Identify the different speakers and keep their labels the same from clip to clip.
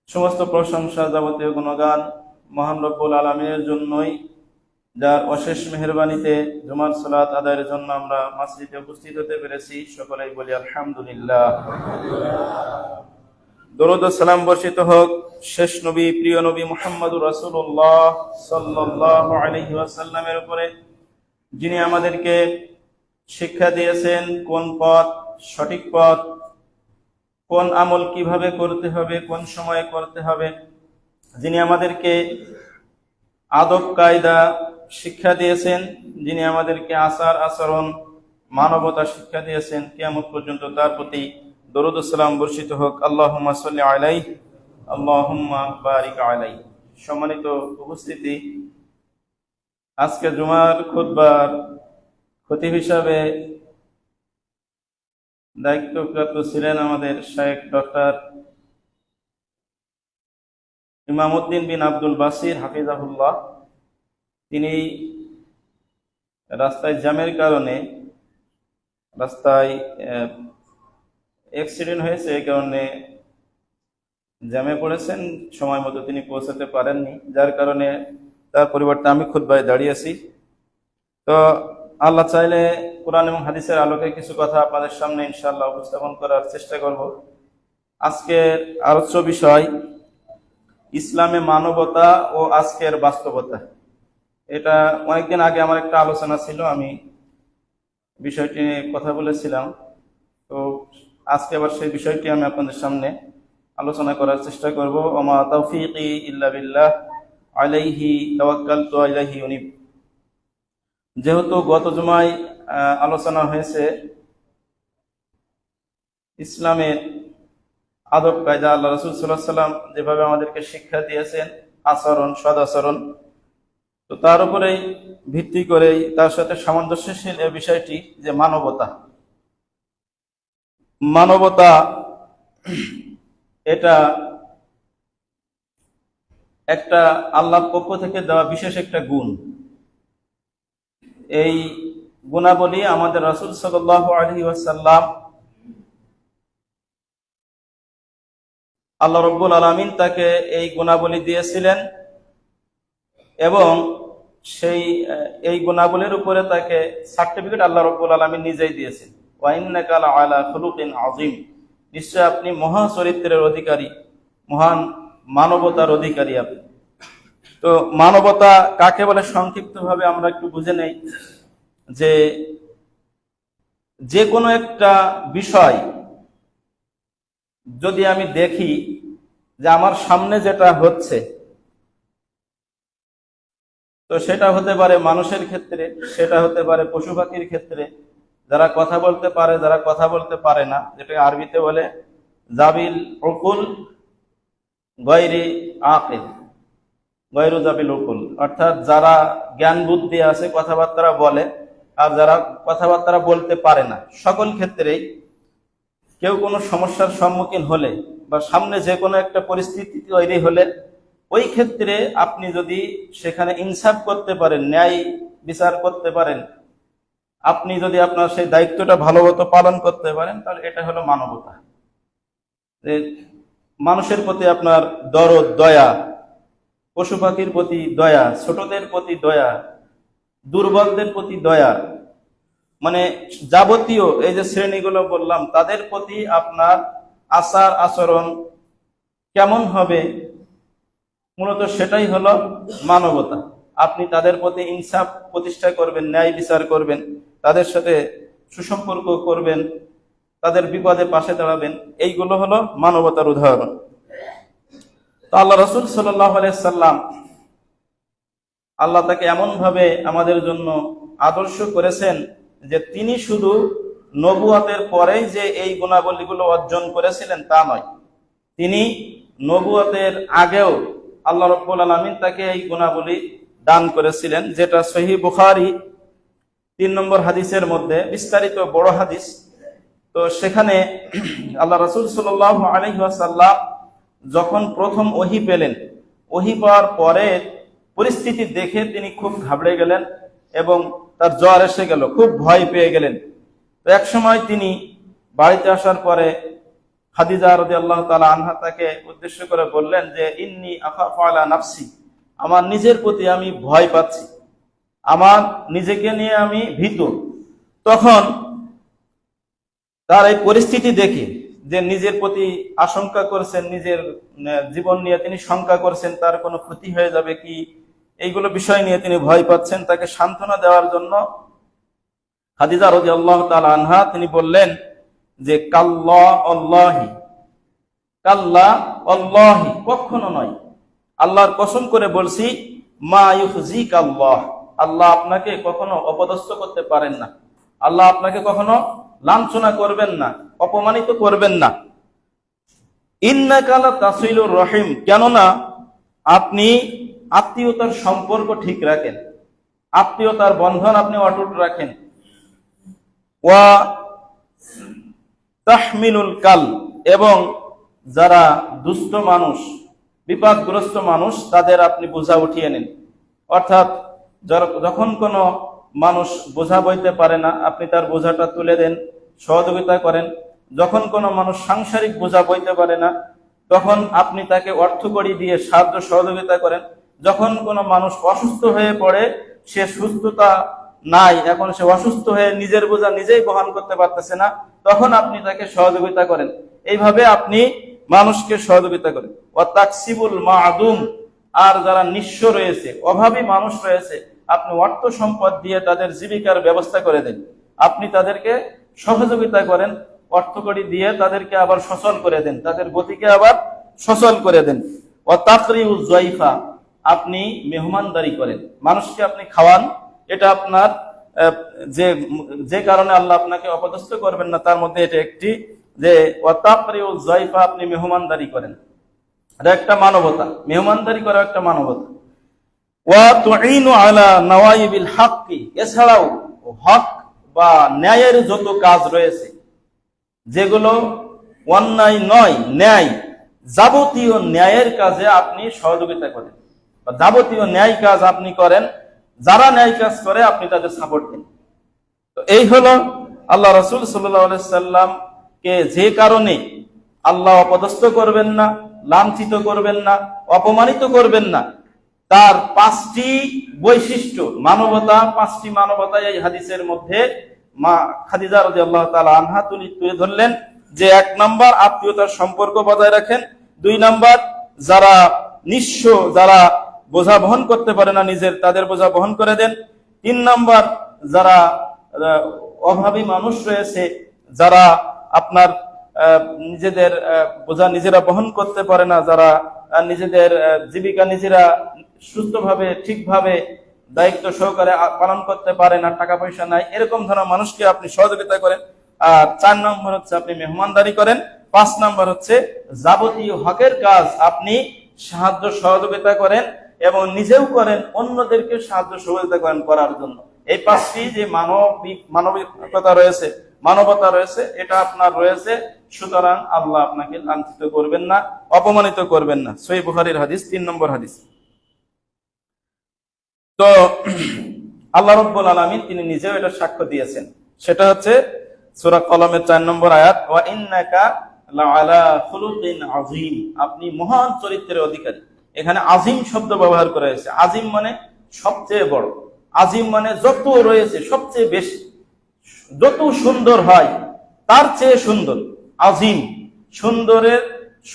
Speaker 1: সমস্ত প্রশংসা যাবতীয় গুণগান মহান রব্বুল আলামিনের জন্যই, যার অশেষ মেহেরবানিতে জুমার সালাত আদায়ের জন্য আমরা মসজিদে উপস্থিত হতে পেরেছি। সকলেই বলি আলহামদুলিল্লাহ। দরুদ ও সালাম বর্ষিত হোক শেষ নবী, প্রিয় নবী মুহাম্মদুর রাসূলুল্লাহ সাল্লাল্লাহু আলাইহি ওয়াসাল্লামের উপরে, যিনি আমাদেরকে শিক্ষা দিয়েছেন কোন পথ সঠিক পথ, কোন আমল কিভাবে করতে হবে, কোন সময়ে করতে হবে, যিনি আমাদেরকে আদব কায়দা শিক্ষা দিয়েছেন, যিনি আমাদেরকে আচার আচরণ মানবতা শিক্ষা দিয়েছেন। কিয়ামত পর্যন্ত তার প্রতি দরুদ ও সালাম বর্ষিত হোক। আল্লাহুম্মা সাল্লি আলাইহি আল্লাহুম্মা বারিক আলাইহি। সম্মানিত উপস্থিতি, আজকে জুমার খুতবার খতিব হিসাবে দায়িত্বপ্রাপ্ত ছিলেন আমাদের শায়েখ ডক্টর ইমামউদ্দিন বিন আব্দুল বাসির হাফিজাহুল্লাহ। তিনি রাস্তায় জ্যামের কারণে, রাস্তায় অ্যাক্সিডেন্ট হয়েছে, এই কারণে জ্যামে পড়েছেন, সময় মতো তিনি পৌঁছাতে পারেননি, যার কারণে তার পরিবর্তে আমি খুতবায় দাঁড়িয়েছি। তো আল্লাহ চাইলে কোরআন এবং হাদিসের আলোকে কিছু কথা আপনাদের সামনে ইনশাআল্লাহ উপস্থাপন করার চেষ্টা করব। আজকের আলোচ্য বিষয় ইসলামে মানবতা ও আজকের বাস্তবতা। এটা অনেকদিন আগে আমার একটা আলোচনা ছিল, আমি বিষয়টি নিয়ে কথা বলেছিলাম। তো আজকে আবার সেই বিষয়টি আমি আপনাদের সামনে আলোচনা করার চেষ্টা করব। ওমা তাওফীকি ইল্লা বিল্লাহ আলাইহি তাওয়াক্কালতু ওয়া ইলাইহি উনীব। যেহেতু গত জুমায় আলোচনা হয়েছে ইসলামের আদব কায়দা, আল্লাহ রাসূল সাল্লাল্লাহু আলাইহি ওয়াসাল্লাম যেভাবে আমাদেরকে শিক্ষা দিয়েছেন আচরণ, সদাচরণ, তো তার উপরেই ভিত্তি করেই তার সাথে সামঞ্জস্যশীল এই বিষয়টি যে মানবতা। মানবতা এটা একটা আল্লাহর পক্ষ থেকে দেওয়া বিশেষ একটা গুণ। এই গুণাবলী আমাদের রাসূল সাল্লাল্লাহু আলাইহি ওয়াসাল্লাম, আল্লাহ রাব্বুল আলামিন তাকে এই গুণাবলী দিয়েছিলেন এবং এই গুণাবলীর উপরে তাকে সার্টিফিকেট আল্লাহ রাব্বুল আলামিন নিজেই দিয়েছেন। ওয়া ইন্নাকা লাআলা খুলুকিন আযীম, নিশ্চয় আপনি মহা চরিত্রের অধিকারী, মহান মানবতার অধিকারী আপনি। তো মানবতা কাকে বলে সংক্ষিপ্তভাবে আমরা একটু বুঝে নেই। যে কোনো একটা বিষয় যদি আমি দেখি যে আমার সামনে যেটা হচ্ছে, তো সেটা হতে পারে মানুষের ক্ষেত্রে, সেটা হতে পারে পশু পাখির ক্ষেত্রে, যারা কথা বলতে পারে, যারা কথা বলতে পারে না, যেটাকে আরবিতে বলে জাবিল উকুল গায়রি আকিল, গায়রু জাবিল উকুল, অর্থাৎ যারা জ্ঞান বুদ্ধি আছে কথাবার্তা বলে আর যারা কথাবার্তা বলতে পারে না। সকল ক্ষেত্রেই কেউ কোনো সমস্যার সম্মুখীন হলে বা সামনে যে কোনো একটা পরিস্থিতি তৈরি হলে, ওই ক্ষেত্রে আপনি যদি সেখানে ইনসাফ করতে পারেন, ন্যায় বিচার করতে পারেন, আপনি যদি আপনার সেই দায়িত্বটা ভালোমতো পালন করতে পারেন, তাহলে এটা হলো মানবতা। যে মানুষের প্রতি আপনার দরদ, দয়া, পশু পাখির প্রতি দয়া, ছোটদের প্রতি দয়া, দুর্বলদের প্রতি দয়া, মানে যাবতীয় এই যে শ্রেণীগুলো বললাম তাদের প্রতি আপনার আচার আচরণ কেমন হবে, মূলত সেটাই হলো মানবতা। আপনি তাদের প্রতি ইনসাফ প্রতিষ্ঠা করবেন, ন্যায় বিচার করবেন, তাদের সাথে সুসম্পর্ক করবেন, তাদের বিপদে পাশে দাঁড়াবেন, এইগুলো হলো মানবতার উদাহরণ। তো আল্লাহ রাসূল সাল্লাল্লাহু আলাইহি সাল্লাম, আল্লাহ তাকে এমন ভাবে আমাদের জন্য আদর্শ করেছেন যে তিনি শুধু নবুয়তের পরেই যে এই গুণাবলীগুলো অর্জন করেছিলেন তা নয়, তিনি নবুয়তের আগেও আল্লাহ রাব্বুল আলামিন তাকে এই গুণাবলী দান করেছিলেন, যেটা সহিহ বুখারী 3 নম্বর হাদিসের মধ্যে বিস্তারিত বড় হাদিস। তো সেখানে আল্লাহ রাসূল সাল্লাল্লাহু আলাইহি ওয়াসাল্লাম যখন প্রথম ওহী পেলেন, ওহী পাওয়ার পরে পরিস্থিতি দেখে তিনি খুব ঘাবড়ে গেলেন এবং তার জ্বর এসে গেল, খুব ভয় পেয়ে গেলেন। তো এক সময় তিনি বাড়িতে আসার পরে খাদিজা রাদিয়াল্লাহু তাআলা আনহা তাকে উদ্দেশ্য করে বললেন যে ইন্নী আখাফু আলা নাফসি, আমার নিজের প্রতি আমি ভয় পাচ্ছি, আমার নিজেকে নিয়ে আমি ভীত। তখন তার এই পরিস্থিতি দেখে, যে নিজের প্রতি আশঙ্কা করছেন, নিজের জীবন নিয়ে তিনি শঙ্কা করছেন, তার কোনো ক্ষতি হয়ে যাবে কি, এইগুলো বিষয় নিয়ে তিনি ভয় পাচ্ছেন, তাকে সান্ত্বনা দেওয়ার জন্য খাদিজা রাদিয়াল্লাহু তাআলা আনহা তিনি বললেন যে কাল্লা আল্লাহি, কাল্লা আল্লাহি, কখনো নয়, আল্লাহর কসম করে বলছি, মা ইউখজিক আল্লাহ, আল্লাহ আপনাকে কখনো অপদস্থ করতে পারেন না, আল্লাহ আপনাকে কখনো লাঞ্ছনা করবেন না, অপমানিত করবেন না। ইন্নাকা লা তাসিলুর রহিম, কেননা আপনি আত্মীয়তার সম্পর্ক ঠিক রাখেন, আত্মীয়তার বন্ধন আপনি অটুট রাখেন। ওয়া তাহমিলুল কাল, এবং যারা দুষ্ট মানুষ, বিপদগ্রস্ত মানুষ, তাদের আপনি বোঝা উঠিয়ে নেন। অর্থাৎ যখন কোনো মানুষ বোঝা বইতে পারে না, আপনি তার বোঝাটা তুলে দেন, সহযোগিতা করেন। যখন কোনো মানুষ সাংসারিক বোঝা বইতে পারে না, তখন আপনি তাকে অর্থকড়ি দিয়ে সাহায্য সহযোগিতা করেন। যখন কোনো মানুষ অসুস্থ হয়ে পড়ে, সে সুস্থতা নাই, এখন সে অসুস্থ হয়ে নিজের বোঝা নিজেই বহন করতে পারতেছে না, তখন আপনি তাকে সহযোগিতা করেন। এইভাবে আপনি মানুষকে সহযোগিতা করেন। ওয়া তাকসিবুল মা'দুম, আর যারা নিঃস্ব রয়েছে, অভাবী মানুষ রয়েছে, আপনি অর্থ সম্পদ দিয়ে তাদের জীবিকার ব্যবস্থা করে দেন, আপনি তাদেরকে সহযোগিতা করেন, অর্থকড়ি দিয়ে তাদেরকে আবার সচল করে দেন, তাদের গতিকে আবার সচল করে দেন। ওয়া তাকরিউজ যায়ফা, আপনি মেহমানদারি করেন, মানুষকে আপনি খাওয়ান। এটা আপনার যে কারণে আল্লাহ আপনাকে অপদস্থ করবেন না, তার মধ্যে এটা একটি, যে ওয়া তাকরিউজ যায়ফা, আপনি মেহমানদারি করেন। এটা একটা মানবতা, মেহমানদারি করা একটা মানবতা। ওয়া তুঈনু আলা নাওয়াইবিল হাক্কি, এছাড়াও হক বা ন্যায়ের যত কাজ রয়েছে, যেগুলো অন্যায় নয়, ন্যায়, যাবতীয় ন্যায়ের কাজে আপনি সহযোগিতা করেন, বা যাবতীয় ন্যায় কাজ আপনি করেন। যারা ন্যায় কাজ করে আপনি তাদের সাপোর্ট দেন। তো এই হলো আল্লাহ রাসূল সাল্লাল্লাহু আলাইহি সাল্লামকে যে কারণে আল্লাহ অপদস্থ করবেন না, লাঞ্ছিত করবেন না, অপমানিত করবেন না, তার 5টি বৈশিষ্ট্য, মানবতা, 5টি মানবতা এই হাদিসের মধ্যে মা খাদিজা রাদিয়াল্লাহু তাআলা আনহা তুলে ধরলেন। যে 1 নাম্বার, আত্মীয়তার সম্পর্ক বজায় রাখেন। 2 নাম্বার, যারা নিঃস্ব, যারা বোঝা বহন করতে পারে না নিজের, তাদের বোঝা বহন করে দেন। 3 নাম্বার, যারা অভাবী মানুষ রয়েছে, যারা আপনার নিজেদের বোঝা নিজেরা বহন করতে পারে না, যারা নিজেদের জীবিকা নিজেরা সুস্থভাবে, ঠিকভাবে, দায়িত্ব সহকারে পালন করতে পারে না, টাকা পয়সা নাই, এরকম ধরনের মানুষকে আপনি সহযোগিতা করেন। আর 4 নম্বর হচ্ছে আপনি মেহমানদারি করেন। 5 নম্বর হচ্ছে যাবতীয় হকের কাজ আপনি সাহায্য সহযোগিতা করেন, এবং নিজেও করেন, অন্যদেরকে সাহায্য সহযোগিতা করেন করার জন্য। এই 5টি যে মানবিকতা রয়েছে, মানবতা রয়েছে, এটা আপনার রয়েছে। সুতরাং আল্লাহ আপনাকে লাঞ্ছিত করবেন না, অপমানিত করবেন না। সহিহ বুখারীর হাদিস, 3 নম্বর হাদিস। তো আল্লাহ রাব্বুল আলামিন তিনি নিজেও এটা সাক্ষ্য দিয়েছেন। সেটা হচ্ছে সূরা কলমের 4 নম্বর আয়াত, ওয়া ইন্নাকা লাআলা খুলুকিন আযীম, আপনি মহান চরিত্রের অধিকারী। এখানে আজিম শব্দ ব্যবহার করা হয়েছে। আজিম মানে সবচেয়ে বড়, আজিম মানে যত রয়েছে সবচেয়ে বেশি, যত সুন্দর হয় তার চেয়ে সুন্দর। আজিম, সুন্দরের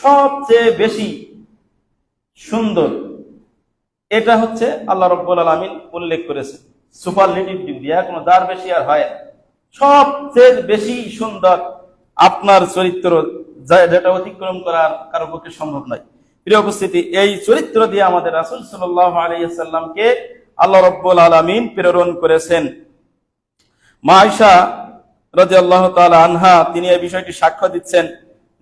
Speaker 1: সবচেয়ে বেশি সুন্দর, এটা হচ্ছে আল্লাহ রাব্বুল আলামিন উল্লেখ করেছে সুপারলেটিভ ডিগ্রি, কোনো যার বেশি আর হয় না। সবচেয়ে বেশি সুন্দর আপনার চরিত্র, যেটা অতিক্রম করার কারো পক্ষে সম্ভব নয়। প্রিয় উপস্থিতি, এই চরিত্র দিয়ে আমাদের রাসূল সাল্লাল্লাহু আলাইহি ওয়াসাল্লামকে আল্লাহ রাব্বুল আলামিন প্রেরণ করেছেন। মা আয়েশা রাদিয়াল্লাহু তাআলা আনহা তিনি এই বিষয়টি সাক্ষ্য দিচ্ছেন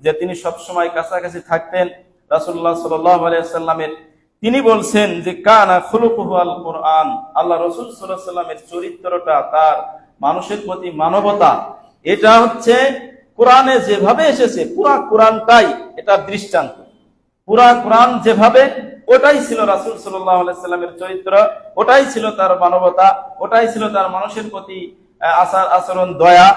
Speaker 1: যে তিনি সবসময় কাছাকাছি থাকতেন রাসূলুল্লাহ সাল্লাল্লাহু আলাইহি ওয়াসাল্লামের। তিনি বলছেন যে কানা খুলুকুহু আল কুরআন, আল্লাহ রাসূল সাল্লাল্লাহু আলাইহি ওয়াসাল্লামের চরিত্রটা, তার মানুষের প্রতি মানবতা, এটা হচ্ছে কোরআনে যেভাবে এসেছে, পুরা কোরআনটাই এটা দৃষ্টান্ত। পুরা কোরআন যেভাবে, ওটাই ছিল রাসূল সাল্লাল্লাহু আলাইহি ওয়াসাল্লামের চরিত্র, ওটাই ছিল তার মানবতা, ওটাই ছিল তার মানুষের প্রতি আচার আচরণ, দয়া,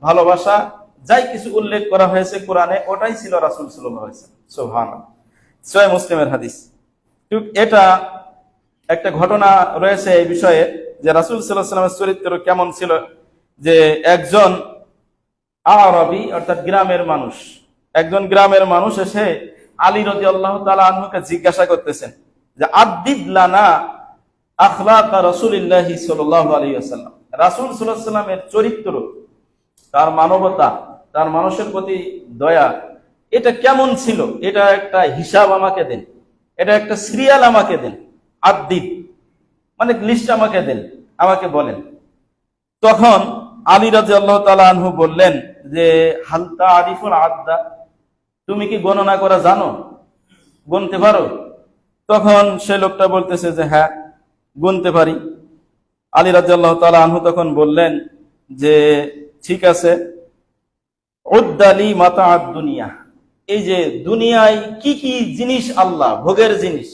Speaker 1: ভালোবাসা, যাই কিছু উল্লেখ করা হয়েছে কোরআনে ওটাই ছিল রাসূল সাল্লাল্লাহু আলাইহি ওয়াসাল্লাম। সুবহানাল্লাহ। সহিহ মুসলিমের হাদিস। ঠিক এটা একটা ঘটনা রয়েছে এই বিষয়ে যে রাসূল সাল্লাল্লাহু আলাইহি ওয়াসাল্লামের চরিত্র কেমন ছিল, যে একজন আরবি অর্থাৎ একজন গ্রামের মানুষ এসে আলী রাদিয়াল্লাহু তাআলা আনহুকে জিজ্ঞাসা করতেছেন যে আদ্দিদ লানা আখলাক রাসূলিল্লাহ সাল্লাল্লাহু আলাইহি ওয়াসাল্লাম, রাসূল সাল্লাল্লাহু আলাইহি ওয়াসাল্লামের চরিত্র, তার মানবতা, তার মানুষের প্রতি দয়া, এটা কেমন ছিল, এটা একটা হিসাব আমাকে দেন, এটা একটা সিরিয়াল আমাকে দেন, আদ্দিদ মানে লিস্ট আমাকে দেন, আমাকে বলেন। তখন আলী রাদিয়াল্লাহু তাআলা আনহু বললেন যে হাল তা'রিফুল আদ্দা, তুমি কি গণনা করা জানো, গুনতে পারো? তখন সে লোকটা বলতেছে যে হ্যাঁ গুনতে পারি। আলী রাদিয়াল্লাহু তাআলা আনহু তখন বললেন যে ঠিক আছে, উদ্দালি মাতাআদ দুনিয়া, এই যে দুনিয়ায় কি কি জিনিস আল্লাহ, ভোগের জিনিস,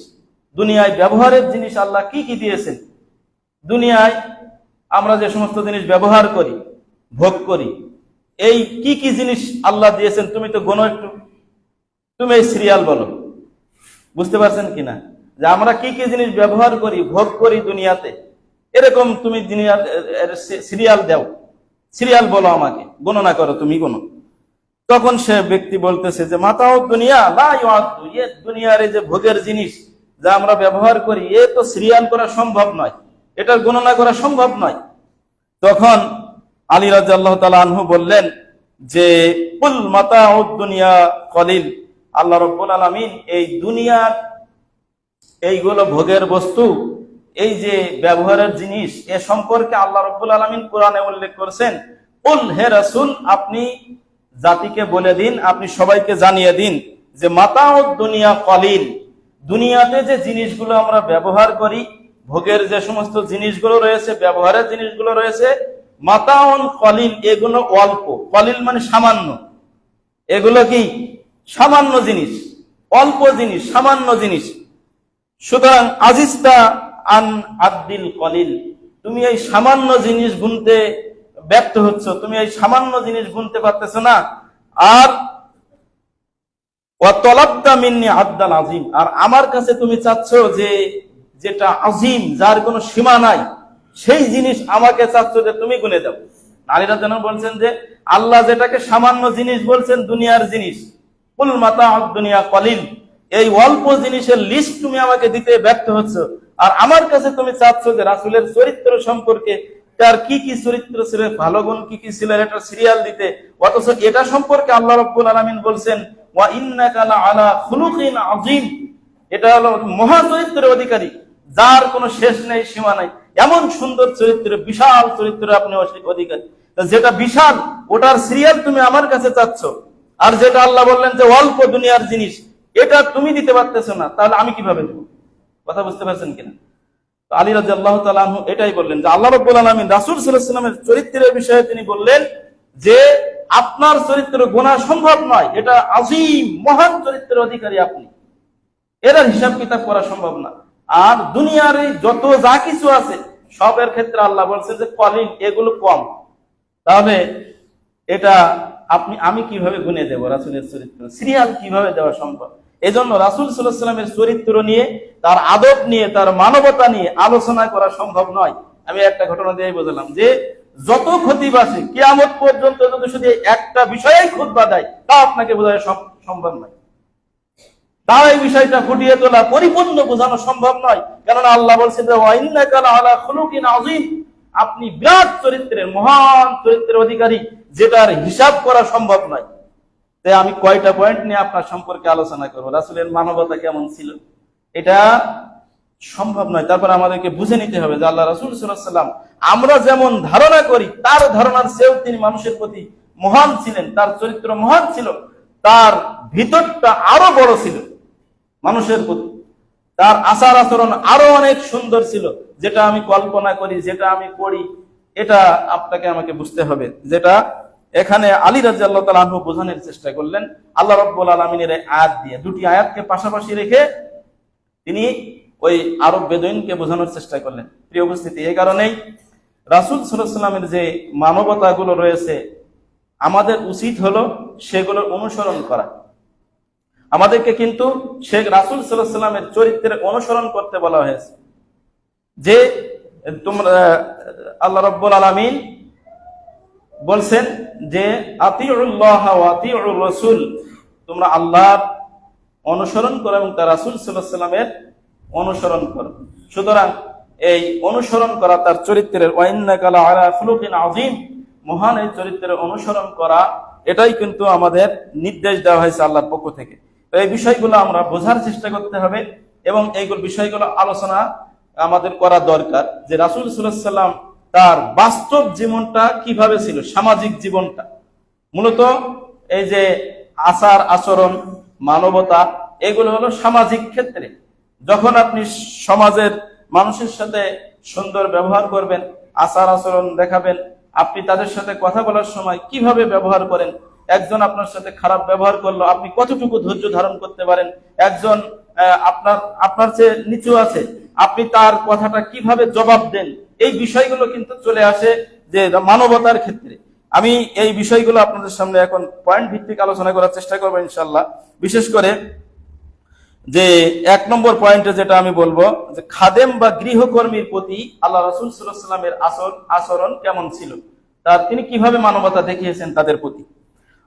Speaker 1: দুনিয়ায় ব্যবহারের জিনিস আল্লাহ কি কি দিয়েছেন, দুনিয়ায় আমরা যে সমস্ত জিনিস ব্যবহার করি, ভোগ করি, এই কি কি জিনিস আল্লাহ দিয়েছেন তুমি তো গোনো একটু, তুমি এই সিরিয়াল বলো। বুঝতে পারছেন কিনা যে আমরা কি কি জিনিস ব্যবহার করি, ভোগ করি দুনিয়াতে, এরকম তুমি দুনিয়ার সিরিয়াল দাও, সিরিয়াল বলো আমাকে, গণনা করো, তুমি গোনো। তখন সে ব্যক্তি বলতেছে যে মাতাও দুনিয়া লা ইউআদ্দু, এ দুনিয়ার এই যে ভোগের জিনিস যা আমরা ব্যবহার করি, এ তো সিরিয়াল করা সম্ভব নয়, এটার গণনা করা সম্ভব নয়। তখন আলী রাদিয়াল্লাহু তাআলা আনহু বললেন যে কুল মাতাউদ দুনিয়া কলিল, আল্লাহ রাব্বুল আলামিন এই দুনিয়ার এইগুলো ভোগের বস্তু, এই যে ব্যবহারের জিনিস, এ সম্পর্কে আল্লাহ রাব্বুল আলামিন কোরআনে উল্লেখ করেছেন, কুল হে রাসূল আপনি জাতিকে বলে দিন, আপনি সবাইকে জানিয়ে দিন যে মাতাউদ দুনিয়া কলিল, দুনিয়াতে যে জিনিসগুলো আমরা ব্যবহার করি, ভোগের যে সমস্ত জিনিসগুলো রয়েছে, ব্যবহারের জিনিসগুলো রয়েছে, মাতাউন কলিল, এগুলো অল্প, কলিল মানে সামান্য, এগুলো কি সামান্য জিনিস, অল্প জিনিস, সামান্য জিনিস। সুতরাং আজিস্তা আন আদ্দিল কলিল, তুমি এই সামান্য জিনিস গুনতে ব্যর্থ হচ্ছ, তুমি এই সামান্য জিনিস গুনতে পারতেছো না। আর ওয়া তালাবতা মিন্নি আদ্দাল আযীম, আর আমার কাছে তুমি চাচ্ছ যে যেটা আজিম, যার কোনো সীমা নাই, সেই জিনিস আমাকে চাচ্ছ যে তুমি গুনে দাও। আলী রাদিয়াল্লাহু আনহু বলছেন যে আল্লাহ যেটাকে সামান্য জিনিস বলছেন, দুনিয়ার জিনিস, কুল মাতাউদ দুনিয়া কলিল, এই অল্প জিনিসের লিস্ট তুমি আমাকে দিতে ব্যর্থ হচ্ছ, আর আমার কাছে তুমি চাচ্ছ যে রাসূলের চরিত্র সম্পর্কে, তার কি কি চরিত্র ছিল, ভালো গুণ কি কি ছিল, এটা সিরিয়াল দিতে, অথচ এটা সম্পর্কে আল্লাহ রাব্বুল আলামিন বলছেন ওয়া ইন্নাকা লাআলা খুলুকিন আযীম, এটা হলো মহা চরিত্রের অধিকারী, যার কোনো শেষ নেই, সীমা নাই, এমন সুন্দর চরিত্র, বিশাল চরিত্র আপনি অধিকারী। যেটা বিশাল ওটার সিরিয়াল তুমি আমার কাছে চাচ্ছ, আর যেটা আল্লাহ বললেন যে অল্প দুনিয়ার জিনিস, এটা তুমি দিতে পারতেছো না, তাহলে আমি কিভাবে দেব? কথা বুঝতে পারছেন কিনা? তো আলী রাদিয়াল্লাহু তাআলা আনহু এটাই বললেন যে আল্লাহ রাব্বুল আলামিন রাসূল সাল্লাল্লাহু আলাইহি ওয়াসাল্লামের চরিত্রের বিষয়ে তিনি বললেন যে আপনার চরিত্র গোনা সম্ভব নয়, এটা আযীম, মহান চরিত্রের অধিকারী আপনি, এর হিসাব কিতাব করা সম্ভব না। আর দুনিয়ার যত যা কিছু আছে সবের ক্ষেত্রে আল্লাহ বলছেন যে কলিল, এগুলো কম, তাহলে এটা আমি কিভাবে গুনে দেব? রাসূলের চরিত্র সিরিয়াল কিভাবে দেওয়া সম্ভব? এজন্য রাসূল সাল্লাল্লাহু আলাইহি ওয়াসাল্লামের চরিত্র নিয়ে, তার আদব নিয়ে, তার মানবতা নিয়ে আলোচনা করা সম্ভব নয়। আমি একটা ঘটনা দিয়ে বোঝালাম যে যত খতিবাসী কিয়ামত পর্যন্ত যদি শুধু একটা বিষয়েই খুতবা দেয়, তা আপনাকে বোঝানো সম্ভব নয়, তার এই বিষয়টা ফুটিয়ে তোলা, পরিপূর্ণ বোঝানো সম্ভব নয়। কেননা আল্লাহ বলছেন যে ওয়া ইন্নাকা লাআলা খুলুকিন আযীম, আপনি বিরাট চরিত্রের, মহান চরিত্রের অধিকারী, যেটার হিসাব করা সম্ভব নয়। তাই আমি কয়টা পয়েন্ট নিয়ে আপনার সম্পর্কে আলোচনা করব। রাসূলের মানবতা কেমন ছিল, এটা সম্ভব নয়। তারপর আমাদেরকে বুঝে নিতে হবে যে আল্লাহ রাসূল সাল্লাল্লাহু আলাইহি ওয়াসাল্লাম আমরা যেমন ধারণা করি, তার ধারণার চেয়েও তিনি মানুষের প্রতি মহান ছিলেন, তার চরিত্র মহান ছিল, তার ভিতরটা আরো বড় ছিল মানুষের প্রতি, তার আচার আচরণ আরো অনেক সুন্দর ছিল। যেটা আমি কল্পনা করি, যেটা আমি পড়ি, এটা আপনাকে আমাকে বুঝতে হবে। যেটা এখানে আলী রাদিয়াল্লাহু তাআলা আনহু বোঝানোর চেষ্টা করলেন আল্লাহ রাব্বুল আলামিনের আয়াত দিয়ে, দুটি আয়াতকে পাশাপাশি রেখে তিনি ওই আরব বেদুইনকে বোঝানোর চেষ্টা করলেন। প্রিয় উপস্থিতি, এই কারণেই রাসূল সাল্লাল্লাহু আলাইহি ওয়াসাল্লামের যে মানবতা গুলো রয়েছে, আমাদের উচিত হলো সেগুলোর অনুসরণ করা। আমাদেরকে কিন্তু শেখ রাসূল সাল্লাল্লাহু আলাইহি ওয়াসাল্লামের চরিত্রের অনুসরণ করতে বলা হয়েছে, যে তোমরা আল্লাহ রাব্বুল আলামিন বলছেন যে আতিউল্লাহ ওয়া আতিউর রাসূল, তোমরা আল্লাহর অনুসরণ করো এবং তার রাসূল সাল্লাল্লাহু আলাইহি ওয়াসাল্লামের অনুসরণ করো। সুতরাং এই অনুসরণ করা তার চরিত্রের, ওয়া ইন্নাকা লাআলা খুলুকিন আযীম, মহান এই চরিত্রের অনুসরণ করা, এটাই কিন্তু আমাদের নির্দেশ দেওয়া হয়েছে আল্লাহর পক্ষ থেকে। তো এই বিষয়গুলো আমরা বোঝার চেষ্টা করতে হবে এবং এইগুলো বিষয়গুলো আলোচনা আমাদের করা দরকার, যে রাসূল সাল্লাল্লাহু আলাইহি ওয়াসাল্লাম তার বাস্তব জীবনটা কিভাবে ছিল, সামাজিক জীবনটা। মূলত এই যে আচার আচরণ, মানবতা, এগুলো হলো সামাজিক ক্ষেত্রে। যখন আপনি সমাজের মানুষের সাথে সুন্দর ব্যবহার করবেন, আচার আচরণ দেখাবেন, আপনি তাদের সাথে কথা বলার সময় কিভাবে ব্যবহার করেন, একজন আপনার সাথে খারাপ ব্যবহার করলো আপনি কতটুকু ধৈর্য ধারণ করতে পারেন, একজন আপনার চেয়ে নিচু আছে, আপনি তার কথাটা কিভাবে জবাব দেন, এই বিষয়গুলো কিন্তু চলে আসে যে মানবতার ক্ষেত্রে। আমি এই বিষয়গুলো আপনাদের সামনে এখন পয়েন্ট ভিত্তিক আলোচনা করার চেষ্টা করবো ইনশাআল্লাহ। বিশেষ করে যে 1 নম্বর পয়েন্টে যেটা আমি বলবো, যে খাদেম বা গৃহকর্মীর প্রতি আল্লাহ রাসূল সাল্লাল্লাহু আলাইহি ওয়াসাল্লামের আচরণ কেমন ছিল, তিনি কিভাবে মানবতা দেখিয়েছেন তাদের প্রতি।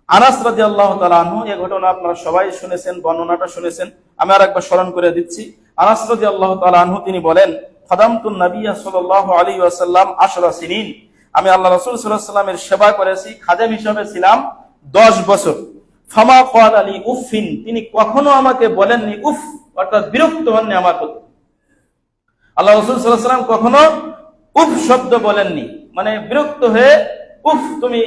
Speaker 1: আনাস রাদিয়াল্লাহু তাআলা আনহু, এই ঘটনা আপনারা সবাই শুনেছেন, বর্ণনাটা শুনেছেন, আমি আরেকবার স্মরণ করে দিচ্ছি। আনাস রাদিয়াল্লাহু তাআলা আনহু তিনি বলেন, খাদামতুন নবিয়্য সাল্লাল্লাহু আলাইহি ওয়াসাল্লাম 10 সিনিন, আমি আল্লাহ রাসূল সাল্লাল্লাহু আলাইহি ওয়াসাল্লামের সেবা করেছি, খাদেম হিসেবে ছিলাম 10 বছর। ফামা ক্বালা লি উফিন, তিনি কখনো আমাকে বলেননি উফ, অর্থাৎ বিরক্ত হননি আমার প্রতি। আল্লাহ রাসূল সাল্লাল্লাহু আলাইহি ওয়াসাল্লাম কখনো উফ শব্দ বলেননি, মানে বিরক্ত হয়ে উফ তুমি,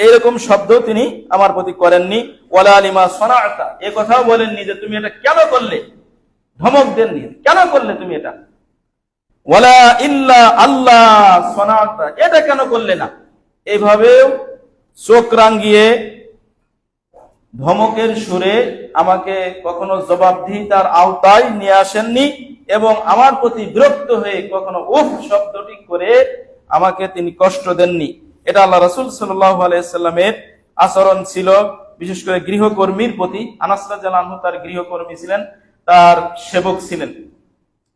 Speaker 1: এইরকম শব্দ তিনি আমার প্রতি করেননি। ওয়ালা লিমা সানাআতা, এই কথাও বলেননি যে তুমি এটা কেন করলে, ধমক দেননি কেন করলে তুমি এটা। ওয়ালা ইল্লা আল্লাহ সানাআতা, এটা কেন করলে না, এইভাবেও চোখ রাঙিয়ে ধমকের সুরে আমাকে কখনো জবাবদিহিতার আওতায় নিয়ে আসেননি এবং আমার প্রতি বিরক্ত হয়ে কখনো উফ শব্দটি করে আমাকে তিনি কষ্ট দেননি। এটা আল্লাহ রাসূল সাল্লাল্লাহু আলাইহি সাল্লামের আচরণ ছিল, বিশেষ করে গৃহকর্মীর প্রতি। আনাস রাদিয়াল্লাহু আনহু তার গৃহকর্মী ছিলেন, তার সেবক ছিলেন,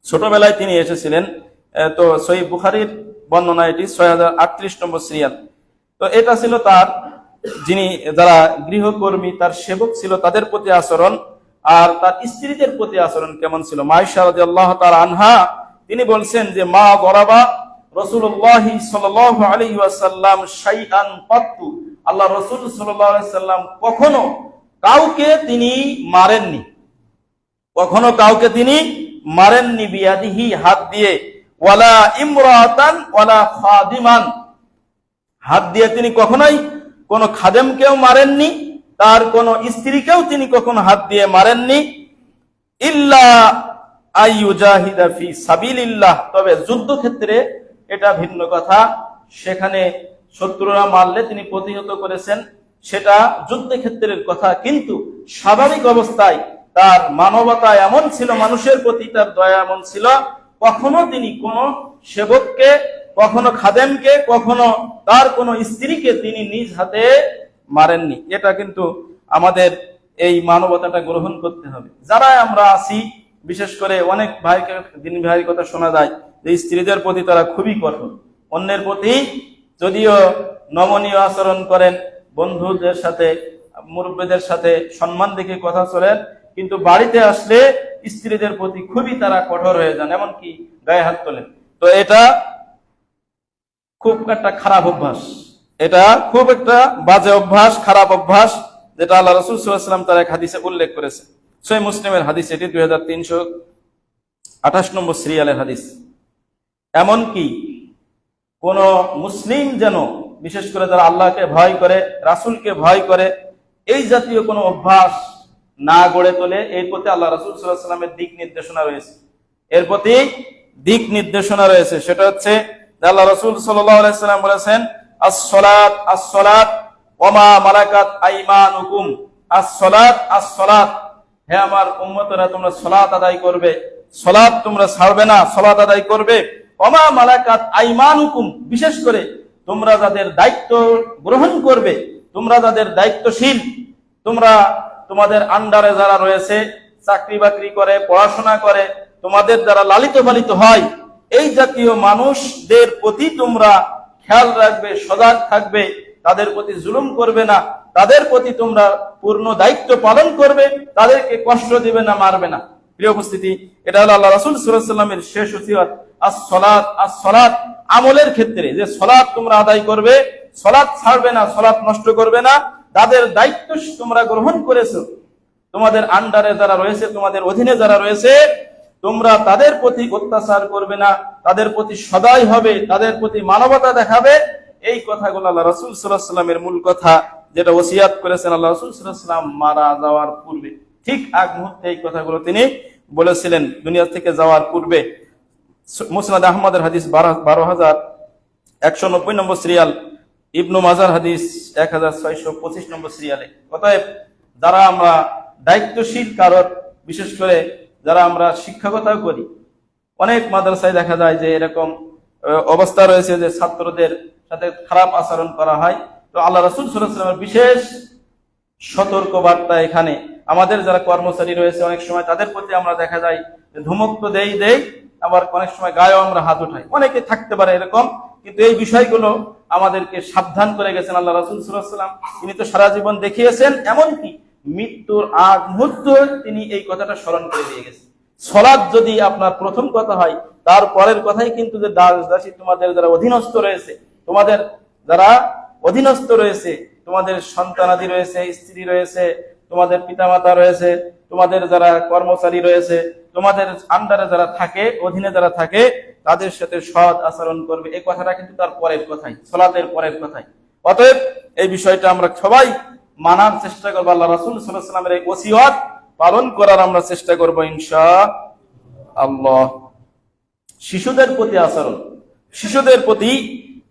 Speaker 1: ছোটবেলায় তিনি এসেছিলেন। তো সহিহ বুখারীর বর্ণনা, এটি 6038 নম্বর সিরিয়াল। তো এটা ছিল তার, যিনি যারা গৃহকর্মী তার সেবক ছিল তাদের প্রতি আচরণ। আর তার স্ত্রীদের প্রতি আচরণ কেমন ছিল, মা আয়েশা রাদিয়াল্লাহু তাআলা আনহা তিনি বলছেন যে মা গরাবা রাসূলুল্লাহ সাল্লাল্লাহু আলাইহি ওয়াসাল্লাম শাইআন কাত্তু, আল্লাহ রাসূল সাল্লাল্লাহু আলাইহি ওয়াসাল্লাম কখনো কাউকে তিনি মারেননি, কখনো কাউকে তিনি মারেননি, বিয়াদিহি হাত দিয়ে, ওয়ালা ইমরাতান ওয়ালা খাদিমান, হাত দিয়ে তিনি কখনোই কোন খাদেমকেও মারেননি, তার কোন স্ত্রীকেও তিনি কখনো হাত দিয়ে মারেননি। ইল্লা আইয়ুজাহিদা ফি সাবিলিল্লাহ, তবে যুদ্ধক্ষেত্রে এটা ভিন্ন কথা, সেখানে শত্রুরা মারলে তিনি প্রতিহত করেছেন, সেটা যুদ্ধক্ষেত্রের কথা। কিন্তু স্বাভাবিক অবস্থায় তার মানবতা এমন ছিল, মানুষের প্রতি তার দয়া এমন ছিল, কখনো তিনি কোন সেবককে, কখনো খাদেমকে, কখনো তার কোন স্ত্রীকে তিনি নিজ হাতে মারেননি। এটা কিন্তু আমাদের এই মানবতাটা গ্রহণ করতে হবে। যারা আমরা আছি, বিশেষ করে অনেক ভাইকে, দিনী ভাইয়ের কথা শোনা যায় যে স্ত্রীদের প্রতি তারা খুবই কঠোর, অন্যের প্রতি যদিও নমনীয় আচরণ করেন, বন্ধুদের সাথে, মুরব্বীদের সাথে সম্মান দেখে কথা চলেন, কিন্তু বাড়িতে আসলে স্ত্রীদের প্রতি খুবই তারা কঠোর হয়ে যান, এমনকি গায়ে হাত তোলেন। তো এটা খুব একটা খারাপ অভ্যাস, এটা খুব একটা বাজে অভ্যাস, খারাপ অভ্যাস, যেটা আল্লাহ রাসূল সাল্লাল্লাহু আলাইহি ওয়াসাল্লাম তার এক হাদিসে উল্লেখ করেছে। সহিহ মুসলিমের হাদিস, এটি 2328 নম্বর সিরিয়ালের হাদিস। এমনকি কোন মুসলিম যেন, বিশেষ করে যারা আল্লাহকে ভয় করে, রাসূলকে ভয় করে, এই জাতীয় কোনো অভ্যাস না গড়ে তোলে, এর প্রতি আল্লাহ রাসূল সাল্লাল্লাহু আলাইহি ওয়াসাল্লামের দিক নির্দেশনা রয়েছে, এর প্রতি দিক নির্দেশনা রয়েছে। সেটা হচ্ছে আল্লাহ রাসূল সাল্লাল্লাহু আলাইহি ওয়াসাল্লাম বলেছেন, আস-সালাত আস-সালাত ওয়া মা মালাকাত আইমানুকুম, আস-সালাত আস-সালাত, হে আমার উম্মতরা তোমরা সালাত আদায় করবে, সালাত তোমরা ছাড়বে না, সালাত আদায় করবে। ওয়া মা মালাকাত আইমানুকুম, বিশেষ করে তোমরা যাদের দায়িত্ব গ্রহণ করবে, তোমরা যাদের দায়িত্বশীল, তোমরা তোমাদের আন্ডারে যারা রয়েছে, চাকরি বাকরি করে, পড়াশোনা করে, তোমাদের দ্বারা লালিত পালিত হয়, এই জাতীয় মানুষদের প্রতি তোমরা খেয়াল রাখবে, সজাগ থাকবে, তাদের প্রতি জুলুম করবে না, তাদের প্রতি তোমরা পূর্ণ দায়িত্ব পালন করবে, তাদেরকে কষ্ট দিবে না, মারবে না। প্রিয় উপস্থিতি, এটা হলো আল্লাহ রাসূল সাল্লাল্লাহু আলাইহি ওয়াসাল্লামের শেষ ওসিয়ত। আস-সালাত আমলের ক্ষেত্রে যে সালাত তোমরা আদায় করবে, সালাত ছাড়বে না, সালাত নষ্ট করবে না, তাদের দায়িত্ব তোমরা গ্রহণ করেছো, তোমাদের আন্ডারে যারা রয়েছে, তোমাদের অধীনে যারা রয়েছে, তোমরা তাদের প্রতি অত্যাচার করবে না, তাদের প্রতি সদয় হবে, তাদের প্রতি মানবতা দেখাবে। এই কথাগুলো আল্লাহ রাসূল সাল্লাল্লাহু আলাইহি ওয়াসাল্লামের মূল কথা, যেটা ওসিয়াত করেছেন আল্লাহ রাসূল সাল্লাল্লাহু আলাইহি ওয়াসাল্লাম মারা যাওয়ার পূর্বে, ঠিক আগ মুহূর্তে এই কথাগুলো তিনি বলেছিলেন দুনিয়া থেকে যাওয়ার পূর্বে। মুসনাদ আহমদের হাদিস 12,190 নম্বর সিরিয়াল, ইবনু মাজার হাদিস 1625 নম্বর সিরিয়ালে। অতএব যারা আমরা দায়িত্বশীল কারণ, বিশেষ করে যারা আমরা শিক্ষকতাও করি, অনেক মাদ্রাসায় দেখা যায় যে এরকম অবস্থা রয়েছে যে ছাত্রদের সাথে খারাপ আচরণ করা হয়। তো আল্লাহ রাসূল সাল্লাল্লাহু আলাইহি ওয়াসাল্লামের বিশেষ সতর্ক বার্তা এখানে। আমাদের যারা কর্মচারী রয়েছে, অনেক সময় তাদের প্রতি আমরা দেখা যায় ধমক তো দেই, আবার অনেক সময় গায়েও আমরা হাত উঠাই, অনেকে থাকতে পারে এরকম, কিন্তু এই বিষয়গুলো আমাদেরকে সাবধান করে গেছেন আল্লাহ রাসূল সাল্লাল্লাহু আলাইহি ওয়াসাল্লাম। তিনি তো সারা জীবন দেখিয়েছেন, এমনকি মৃত্যুর আগ মুহূর্ত তিনি এই কথাটা স্মরণ করে দিয়ে গেছেন। সালাত যদি আপনার প্রথম কথা হয়, তারপরের কথাই কিন্তু যে দাস দাসী, তোমাদের যারা অধীনস্থ রয়েছে, তোমাদের যারা অধীনস্থ রয়েছে, তোমাদের সন্তানাদি রয়েছে, স্ত্রী রয়েছে, তোমাদের পিতামাতা রয়েছে, তোমাদের যারা কর্মচারী রয়েছে, তোমাদের আন্ডারে যারা থাকে, অধীনে যারা থাকে, তাদের সাথে সৎ আচরণ করবে। এই কথাটা কিন্তু তার পরের কথাই, সালাতের পরের কথাই। অতএব এই বিষয়টা আমরা সবাই মানার চেষ্টা করবো, আল্লাহ রাসূল সাল্লাল্লাহু আলাইহি ওয়াসাল্লামের এই ওসিয়ত পালন করার আমরা চেষ্টা করবো ইনশাআল্লাহ। শিশুদের প্রতি আচরণ, শিশুদের প্রতি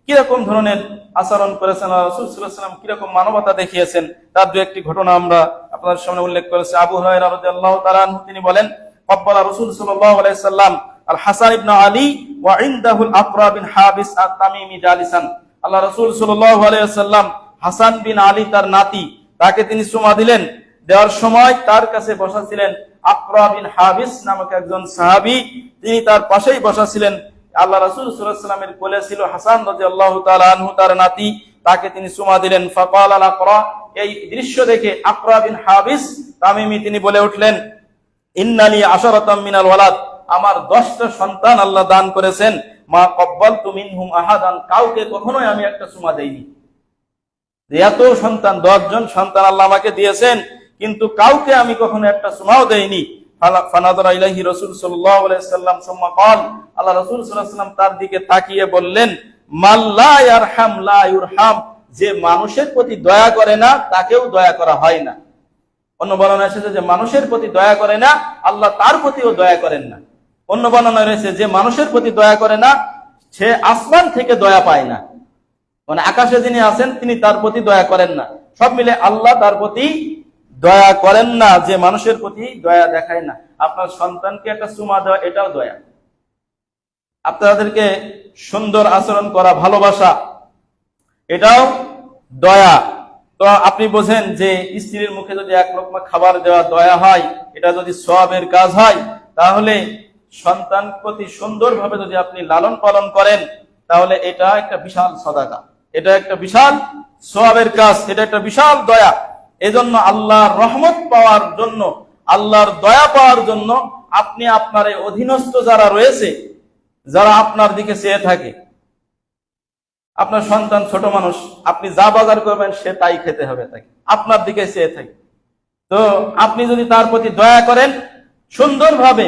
Speaker 1: কিরকম ধরনের আচরণ করেছেন রাসূল সাল্লাল্লাহু আলাইহি ওয়াসাল্লাম, কিরকম মানবতা দেখিয়েছেন, তার দু একটি ঘটনা আমরা আপনাদের সামনে উল্লেখ করেছি। আবু হুরায়রা রাদিয়াল্লাহু তাআলা আনহু তিনি বলেন, ক্বাব্বালা রাসূল সাল্লাল্লাহু আলাইহি ওয়াসাল্লাম আল হাসান ইবনে আলী ওয়া ইনদাহু আল আকরা বিন হাবিস আত-তামিমি জালিসান। আল্লাহ রাসূল সাল্লাল্লাহু আলাইহি ওয়াসাল্লাম হাসান বিন আলী তার নাতি, তাকে তিনি চুমা দিলেন। দেওয়ার সময় তার কাছে বসা ছিলেন আকরা বিন হাবিস নামক একজন সাহাবী, তিনি তার পাশেই বসা ছিলেন। আল্লাহ রাসূল সাল্লাল্লাহু আলাইহি ওয়াসাল্লামের কোলে ছিল হাসান রাদিয়াল্লাহু তাআলা আনহু, তার নাতি, তাকে তিনি চুমা দিলেন। ফাকাল আল আকরা, এই দৃশ্য দেখে আকরা বিন হাবিস তামিমি তিনি বলে উঠলেন, ইন্নালি আশারাতাম মিনাল ওয়ালাদ, আমার 10টা সন্তান আল্লাহ দান করেছেন, মা ক্বাব্বালতু মিনহুম আহাদান, কাউকে কখনোই আমি একটা চুমা দেইনি। এত সন্তান, 10 জন সন্তান আল্লাহ আমাকে দিয়েছেন, কিন্তু কাউকে আমি কখনো একটা চুমাও দেইনি। ফানাযারা ইলাইহি রাসূল সাল্লাল্লাহু আলাইহি ওয়াসাল্লাম সুম্মা ক্বাল, আল্লাহ রাসূল সাল্লাল্লাহু আলাইহি ওয়াসাল্লাম তার দিকে তাকিয়ে বললেন, মান লা ইয়ারহাম লা ইউরহাম, যে মানুষের প্রতি দয়া করে না তাকেও দয়া করা হয় না। অন্য বর্ণনা এসেছে যে মানুষের প্রতি দয়া করে না, আল্লাহ তার প্রতিও দয়া করেন না। অন্য বর্ণনা রয়েছে যে মানুষের প্রতি দয়া করে না, সে আসমান থেকে দয়া পায় না, মানে আকাশে যিনি আছেন তিনি তার প্রতি দয়া করেন না। সব মিলে আল্লাহ তার প্রতি দয়া করেন না, যে মানুষের প্রতি দয়া দেখায় না। আপনার সন্তানকে একটা চুমা দেওয়া, এটাও দয়া। আপনাদেরকে সুন্দর আচরণ করা, ভালোবাসা, এটাও দয়া। তো আপনি বোঝেন যে স্ত্রীর মুখে যদি এক লোকমা খাবার দেওয়া দয়া হয়, এটা যদি সওয়াবের কাজ হয়, তাহলে সন্তান প্রতি সুন্দরভাবে যদি আপনি লালন পালন করেন, তাহলে এটা একটা বিশাল সাদাকা, এটা একটা বিশাল সওয়াবের কাজ, এটা একটা বিশাল দয়া। এজন্য আল্লাহর রহমত পাওয়ার জন্য, আল্লাহর দয়া পাওয়ার জন্য আপনি আপনার এই অধীনস্থ যারা রয়েছে, যারা আপনার দিকে চেয়ে থাকে, আপনার সন্তান ছোট মানুষ, আপনি যা বাজার করবেন সে তাই খেতে হবে, তাকে আপনার দিকে চেয়ে থাকে। তো আপনি যদি তার প্রতি দয়া করেন, সুন্দরভাবে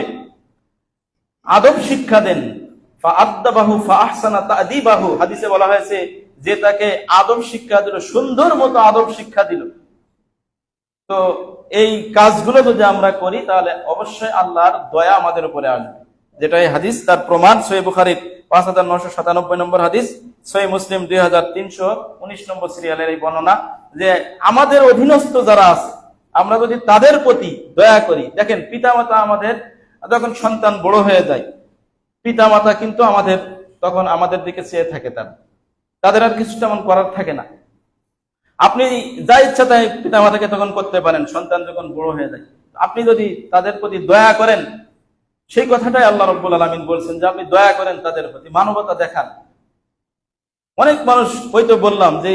Speaker 1: আদব শিক্ষা দেন, ফাআদ্দাবাহু ফাআহসানা তা'দীবাহু, হাদিসে বলা হয়েছে যে তাকে আদব শিক্ষা দিল, সুন্দর মতো আদব শিক্ষা দিল। তো এই কাজগুলো যদি আমরা করি, তাহলে অবশ্যই আল্লাহর দয়া আমাদের উপরে আসবে, যেটা এই হাদিস তার প্রমাণ। সহিহ বুখারীর 5997 নম্বর হাদিস, সহিহ মুসলিম 2319 নম্বর সিরিয়ালের এই বর্ণনা, যে আমাদের অধীনস্থ যারা আছে, আমরা যদি তাদের প্রতি দয়া করি। দেখেন, পিতামাতা আমাদের যখন সন্তান বড় হয়ে যায়, পিতামাতা কিন্তু আমাদের তখন আমাদের দিকে চেয়ে থাকে, তারা তাদের আর কিছু তেমন করার থাকে না। আপনি যা ইচ্ছা তাই পিতামাতাকে তখন করতে পারেন সন্তান যখন বড় হয়ে যায়। আপনি যদি তাদের প্রতি দয়া করেন, সেই কথাটাই আল্লাহ রাব্বুল আলামিন বলছেন যে আপনি দয়া করেন, তাদের প্রতি মানবতা দেখান। অনেক মানুষ হয়তো বললাম যে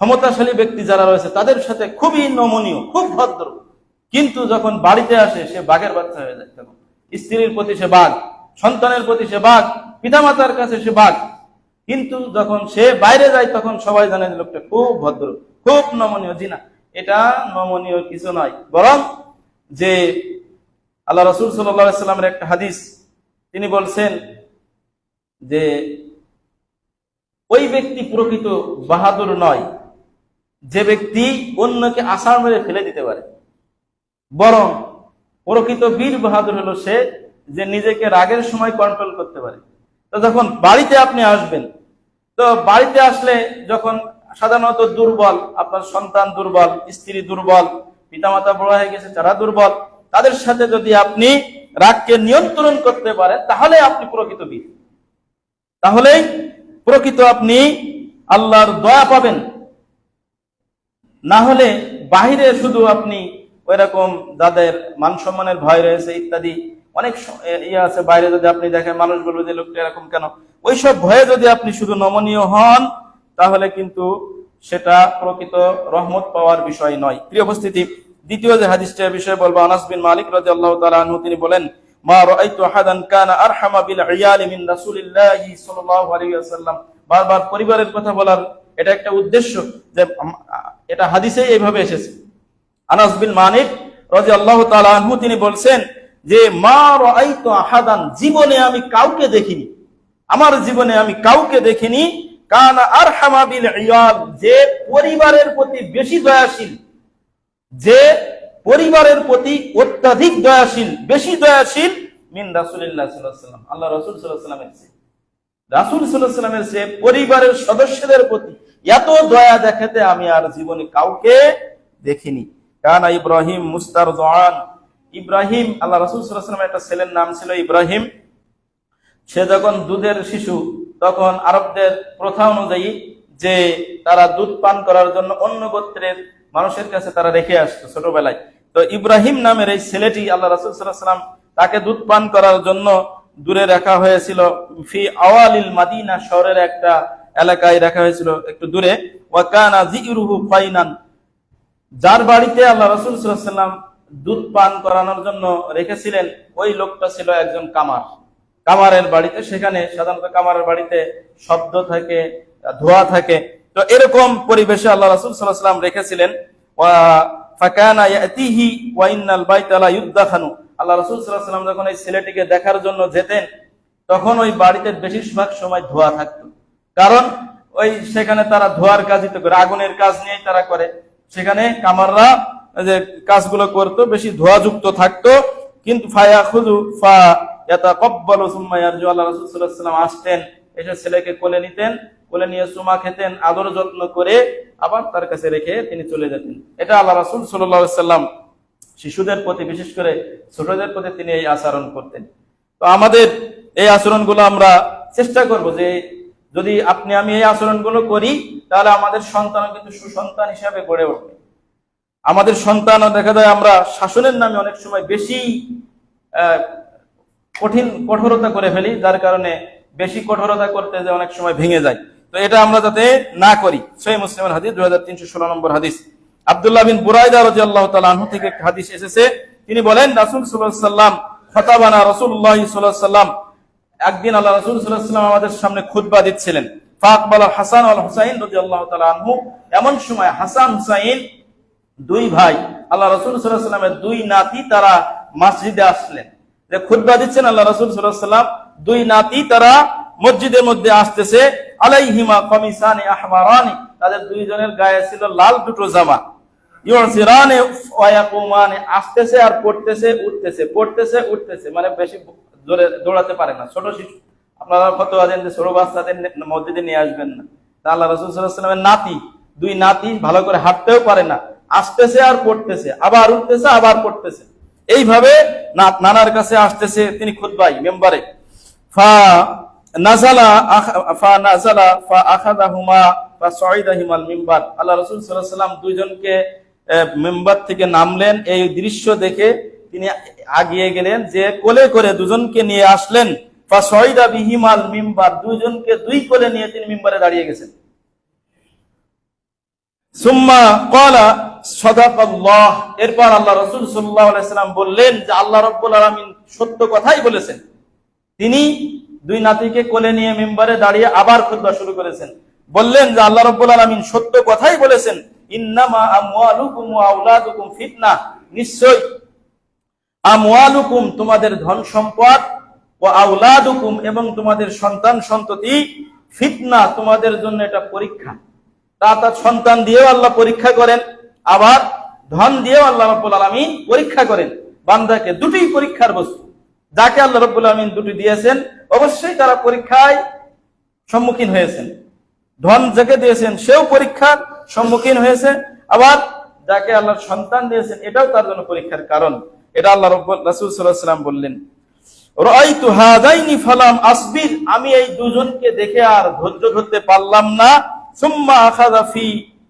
Speaker 1: ক্ষমতাশালী ব্যক্তি যারা রয়েছে তাদের সাথে খুবই নমনীয়, খুব ভদ্র, কিন্তু যখন বাড়িতে আসে সে বাঘের বাচ্চা হয়ে যায়। তখন স্ত্রীর প্রতি সে বাঘ, সন্তানের প্রতি সে বাঘ, পিতামাতার কাছে সে বাঘ, কিন্তু যখন সে বাইরে যায় তখন সবাই জানে যে লোকটা খুব ভদ্র, খুব নমনীয়। জি না, এটা নমনীয় কিছু নয়, বরং যে আল্লাহ রাসূল সাল্লাল্লাহু আলাইহি ওয়াসাল্লামের একটা হাদিস, তিনি বলছেন যে ওই ব্যক্তি প্রকৃত বাহাদুর নয় যে ব্যক্তি অন্যকে আছাড় মেরে ফেলে দিতে পারে, বরং প্রকৃত বীর বাহাদুর হলো সে যে নিজেকে রাগের সময় কন্ট্রোল করতে পারে। তো যখন বাড়িতে আপনি আসবেন, তো বাড়িতে আসলে যখন সাধারণত দুর্বল, আপনার সন্তান দুর্বল, স্ত্রী দুর্বল, পিতামাতা বড় হয়ে গেছে তারা দুর্বল, তাদের সাথে যদি আপনি রাগকে নিয়ন্ত্রণ করতে পারেন তাহলে আপনি প্রকৃত বীর, তাহলেই প্রকৃত আপনি আল্লাহর দয়া পাবেন। না হলে বাহিরে শুধু আপনি ওই রকম যাদের মান সম্মানের ভয় রয়েছে ইত্যাদি অনেক ইয়ে আছে, বাইরে যদি আপনি দেখেন মানুষ বলবে যে লোকটা এরকম কেন, ওইসব ভয়ে যদি আপনি শুধু নমনীয় হন তাহলে কিন্তু সেটা প্রকৃত রহমত পাওয়ার বিষয় নয়। প্রিয় উপস্থিতি, দ্বিতীয় যে হাদিসটার বিষয়ে বলবো, আনাস বিন মালিক রাদিয়াল্লাহু তাআলা আনহু তিনি বলেন, মা রাআইতু আহাদান কানা আরহামা বিল ইয়ালি মিন রাসূলিল্লাহি সাল্লাল্লাহু আলাইহি ওয়াসাল্লাম। বারবার পরিবারের কথা বলার এটা একটা উদ্দেশ্য, যে এটা হাদিসেই এইভাবে এসেছে। আনাস বিন মালিক রাদিয়াল্লাহু তাআলা আনহু তিনি বলছেন যে মা রাআইতু আহাদান, জীবনে আমি কাউকে দেখিনি, আমার জীবনে আমি কাউকে দেখিনি, কানা আরহামা বিল ইয়াল, যে পরিবারের প্রতি বেশি দয়াশীল, যে পরিবারের প্রতি অত্যাধিক দয়াশীল, বেশি দয়াশীল, মিন রাসূলিল্লাহ সাল্লাল্লাহু আলাইহি ওয়াসাল্লাম, আল্লাহ রাসূল সাল্লাল্লাহু আলাইহি ওয়াসাল্লামের চেয়ে, রাসূল সাল্লাল্লাহু আলাইহি ওয়াসাল্লামের চেয়ে পরিবারের সদস্যদের প্রতি এত দয়া দেখাতে আমি আর জীবনে কাউকে দেখিনি। কানা ইব্রাহিম মুস্তারজান, ইব্রাহিম, আল্লাহ রাসূল সাল্লাল্লাহু আলাইহি ওয়াসাল্লামের একটা ছেলের নাম ছিল ইব্রাহিম। সে যখন দুধের শিশু, তখন আরবদের প্রথা অনুযায়ী যে তারা দুধ পান করার জন্য অন্য গোত্রের মানুষের কাছে তারা রেখে আসতো ছোটবেলায়। তো ইব্রাহিম নামের এই ছেলেটি আল্লাহ রাসূল সাল্লাল্লাহু আলাইহি ওয়াসাল্লাম তাকে দুধ পান করার জন্য দূরে রাখা হয়েছিল, ফি আওয়ালিল মাদিনা, শহরের একটা এলাকায় রাখা হয়েছিল একটু দূরে। ওয়া কানা জিরুহু ফাইনান, যার বাড়িতে আল্লাহ রাসূল সাল্লাল্লাহু আলাইহি ওয়াসাল্লাম দুধ পান করানোর জন্য রেখেছিলেন ওই লোকটা ছিল একজন কামার, কামারের বাড়িতে। সেখানে সাধারণত কামারের বাড়িতে শব্দ থাকে, ধোঁয়া থাকে, তো এরকম পরিবেশে আল্লাহ রাসূল সাল্লাল্লাহু আলাইহি ওয়াসাল্লাম রেখেছিলেন। ওয়া ফাকানা ইয়াতিহি ওয়া ইন্নাল বাইতা লা ইউদাখানু, আল্লাহ রাসূল সাল্লাল্লাহু আলাইহি ওয়াসাল্লাম যখন এই ছেলেটিকে দেখার জন্য যেতেন তখন ওই বাড়িতে বেশিরভাগ সময় ধোঁয়া থাকতো, কারণ ওই সেখানে তারা ধোঁয়ার কাজই তো করে, আগুনের কাজ নিয়েই তারা করে, সেখানে কামাররা যে কাজগুলো করতো বেশি ধোঁয়াযুক্ত থাকতো। কিন্তু ফায়াখুযু ফা ইয়াতাকাব্বালু সুম্মা ইয়ারজু, আল্লাহ রাসূল সাল্লাল্লাহু আলাইহি ওয়াসাল্লাম আসতেন, এসে ছেলেকে কোলে নিতেন, কোলে নিয়ে চুমা খেতেন, আদর যত্ন করে আবার তার কাছে রেখে তিনি চলে যেতেন। এটা আল্লাহ রাসূল সাল্লাল্লাহু আলাইহি ওয়াসাল্লাম শিশুদের প্রতি, বিশেষ করে ছোটদের প্রতি তিনি এই আচরণ করতেন। তো আমাদের এই আচরণগুলো আমরা চেষ্টা করব যে যদি আপনি আমি এই আচরণগুলো করি তাহলে আমাদের সন্তানও কিন্তু সুসন্তান হিসাবে গড়ে উঠবে। আমাদের সন্তানও দেখা যায় আমরা শাসনের নামে অনেক সময় বেশি কঠোরতা করে ফেলি, যার কারণে বেশি কঠোরতা করতে যে অনেক সময় ভেঙে যায়। তো এটা আমরা যাতে না করি। সহিহ মুসলিমের হাদিস 2316 নম্বর হাদিস, আব্দুল্লাহ বিন বুরাইদা রাদিয়াল্লাহু তাআলা আনহু থেকে হাদিস এসেছে, তিনি বলেন রাসূল সাল্লাল্লাহু আলাইহি ওয়াসাল্লাম খাতাবানা, রাসূলুল্লাহ সাল্লাল্লাহু আলাইহি ওয়াসাল্লাম একদিন আল্লাহ রাসূল সাল্লাল্লাহু আলাইহি ওয়াসাল্লাম আমাদের সামনে খুতবা দিচ্ছিলেন। ফাকবাল হাসান ওয়াল হুসাইন রাদিয়াল্লাহু তাআলা আনহু, এমন সময় হাসান হুসাইন দুই ভাই, আল্লাহ রাসূল সাল্লাল্লাহু আলাইহি ওয়াসাল্লামের দুই নাতি, তারা মসজিদে আসলেন, যে খুতবা দিচ্ছেন আল্লাহ রাসূল সাল্লাল্লাহু আলাইহি ওয়াসাল্লাম, দুই নাতি তারা মসজিদের মধ্যে আসতেছে, আলাইহিমা কামিসানি আহমারানি, তাদের দুইজনের গায়ে ছিল লাল দুটো জামা, ইউসিরানি ওয়া ইয়াকুমানি, আসতেছে আর পড়তেছে উঠতেছে, পড়তেছে উঠতেছে, মানে বেশি জোরে দৌড়াতে পারে না, ছোট শিশু। আপনারা ফতোয়া দেন যে ছোট বাচ্চাদের মসজিদে নিয়ে আসবেন না। তা আল্লাহ রাসূল সাল্লাল্লাহু আলাইহি ওয়াসাল্লামের নাতি, দুই নাতি ভালো করে হাঁটতেও পারে না, আসতেছে আর পড়তেছে, আবার উঠতেছে আবার পড়তেছে, এইভাবে নানার কাছে আসতেছে তিনি খুতবায় মেম্বারে। ফা নাযালা ফানাযালা ফাআখাযাহুমা ফাসাইদাহুমাল মিম্বার। আল্লাহ রাসূল সাল্লাল্লাহু আলাইহি ওয়াসাল্লাম দুইজনকে মিম্বার থেকে নামলেন। এই দৃশ্য দেখে তিনি আগিয়ে গেলেন, যে কোলে করে দুজনকে নিয়ে আসলেন। ফাসাইদা বিহিমাল মিম্বার, দুইজনকে দুই কোলে নিয়ে তিনি মিম্বারে দাঁড়িয়ে গেছেন। সুম্মা ক্বালা সাদাকাল্লাহ, এরপর আল্লাহ রাসূল সাল্লাল্লাহু আলাইহি ওয়াসাল্লাম বললেন যে আল্লাহ রাব্বুল আলামিন সত্য কথাই বলেছেন। তিনি দুই নাতিকে কোলে নিয়ে মিম্বারে দাঁড়িয়ে আবার খুতবা শুরু করেছেন। বললেন যে আল্লাহ রাব্বুল আলামিন সত্য কথাই বলেছেন, ইন্নামা আমওয়ালুকুম ওয়া আওলাদুকুম ফিতনা, নিশ্চয় আমওয়ালুকুম তোমাদের ধন সম্পদ, ওয়া আওলাদুকুম এবং তোমাদের সন্তান সন্ততি, ফিতনা তোমাদের জন্য এটা পরীক্ষা। তার সন্তান দিয়েও আল্লাহ পরীক্ষা করেন, আবার ধন দিয়েও আল্লাহ রাব্বুল আলামিন পরীক্ষা করেন বান্দাকে। দুটি পরীক্ষার বস্তু। যাকে আল্লাহ রাব্বুল আলামিন দুটি দিয়েছেন অবশ্যই তারা পরীক্ষায় সম্মুখীন হয়েছেন। ধন যাকে দিয়েছেন সেও পরীক্ষার সম্মুখীন হয়েছে, আবার যাকে আল্লাহর সন্তান দিয়েছেন এটাও তার জন্য পরীক্ষার কারণ। এটা আল্লাহ রাসূল সাল্লাল্লাহু আলাইহি ওয়াসাল্লাম বললেন, রাআইতু হাযাইনি ফালাম আসবির, আমি এই দুজনকে দেখে আর ধৈর্য ধরতে পারলাম না। সুম্মা আখাযা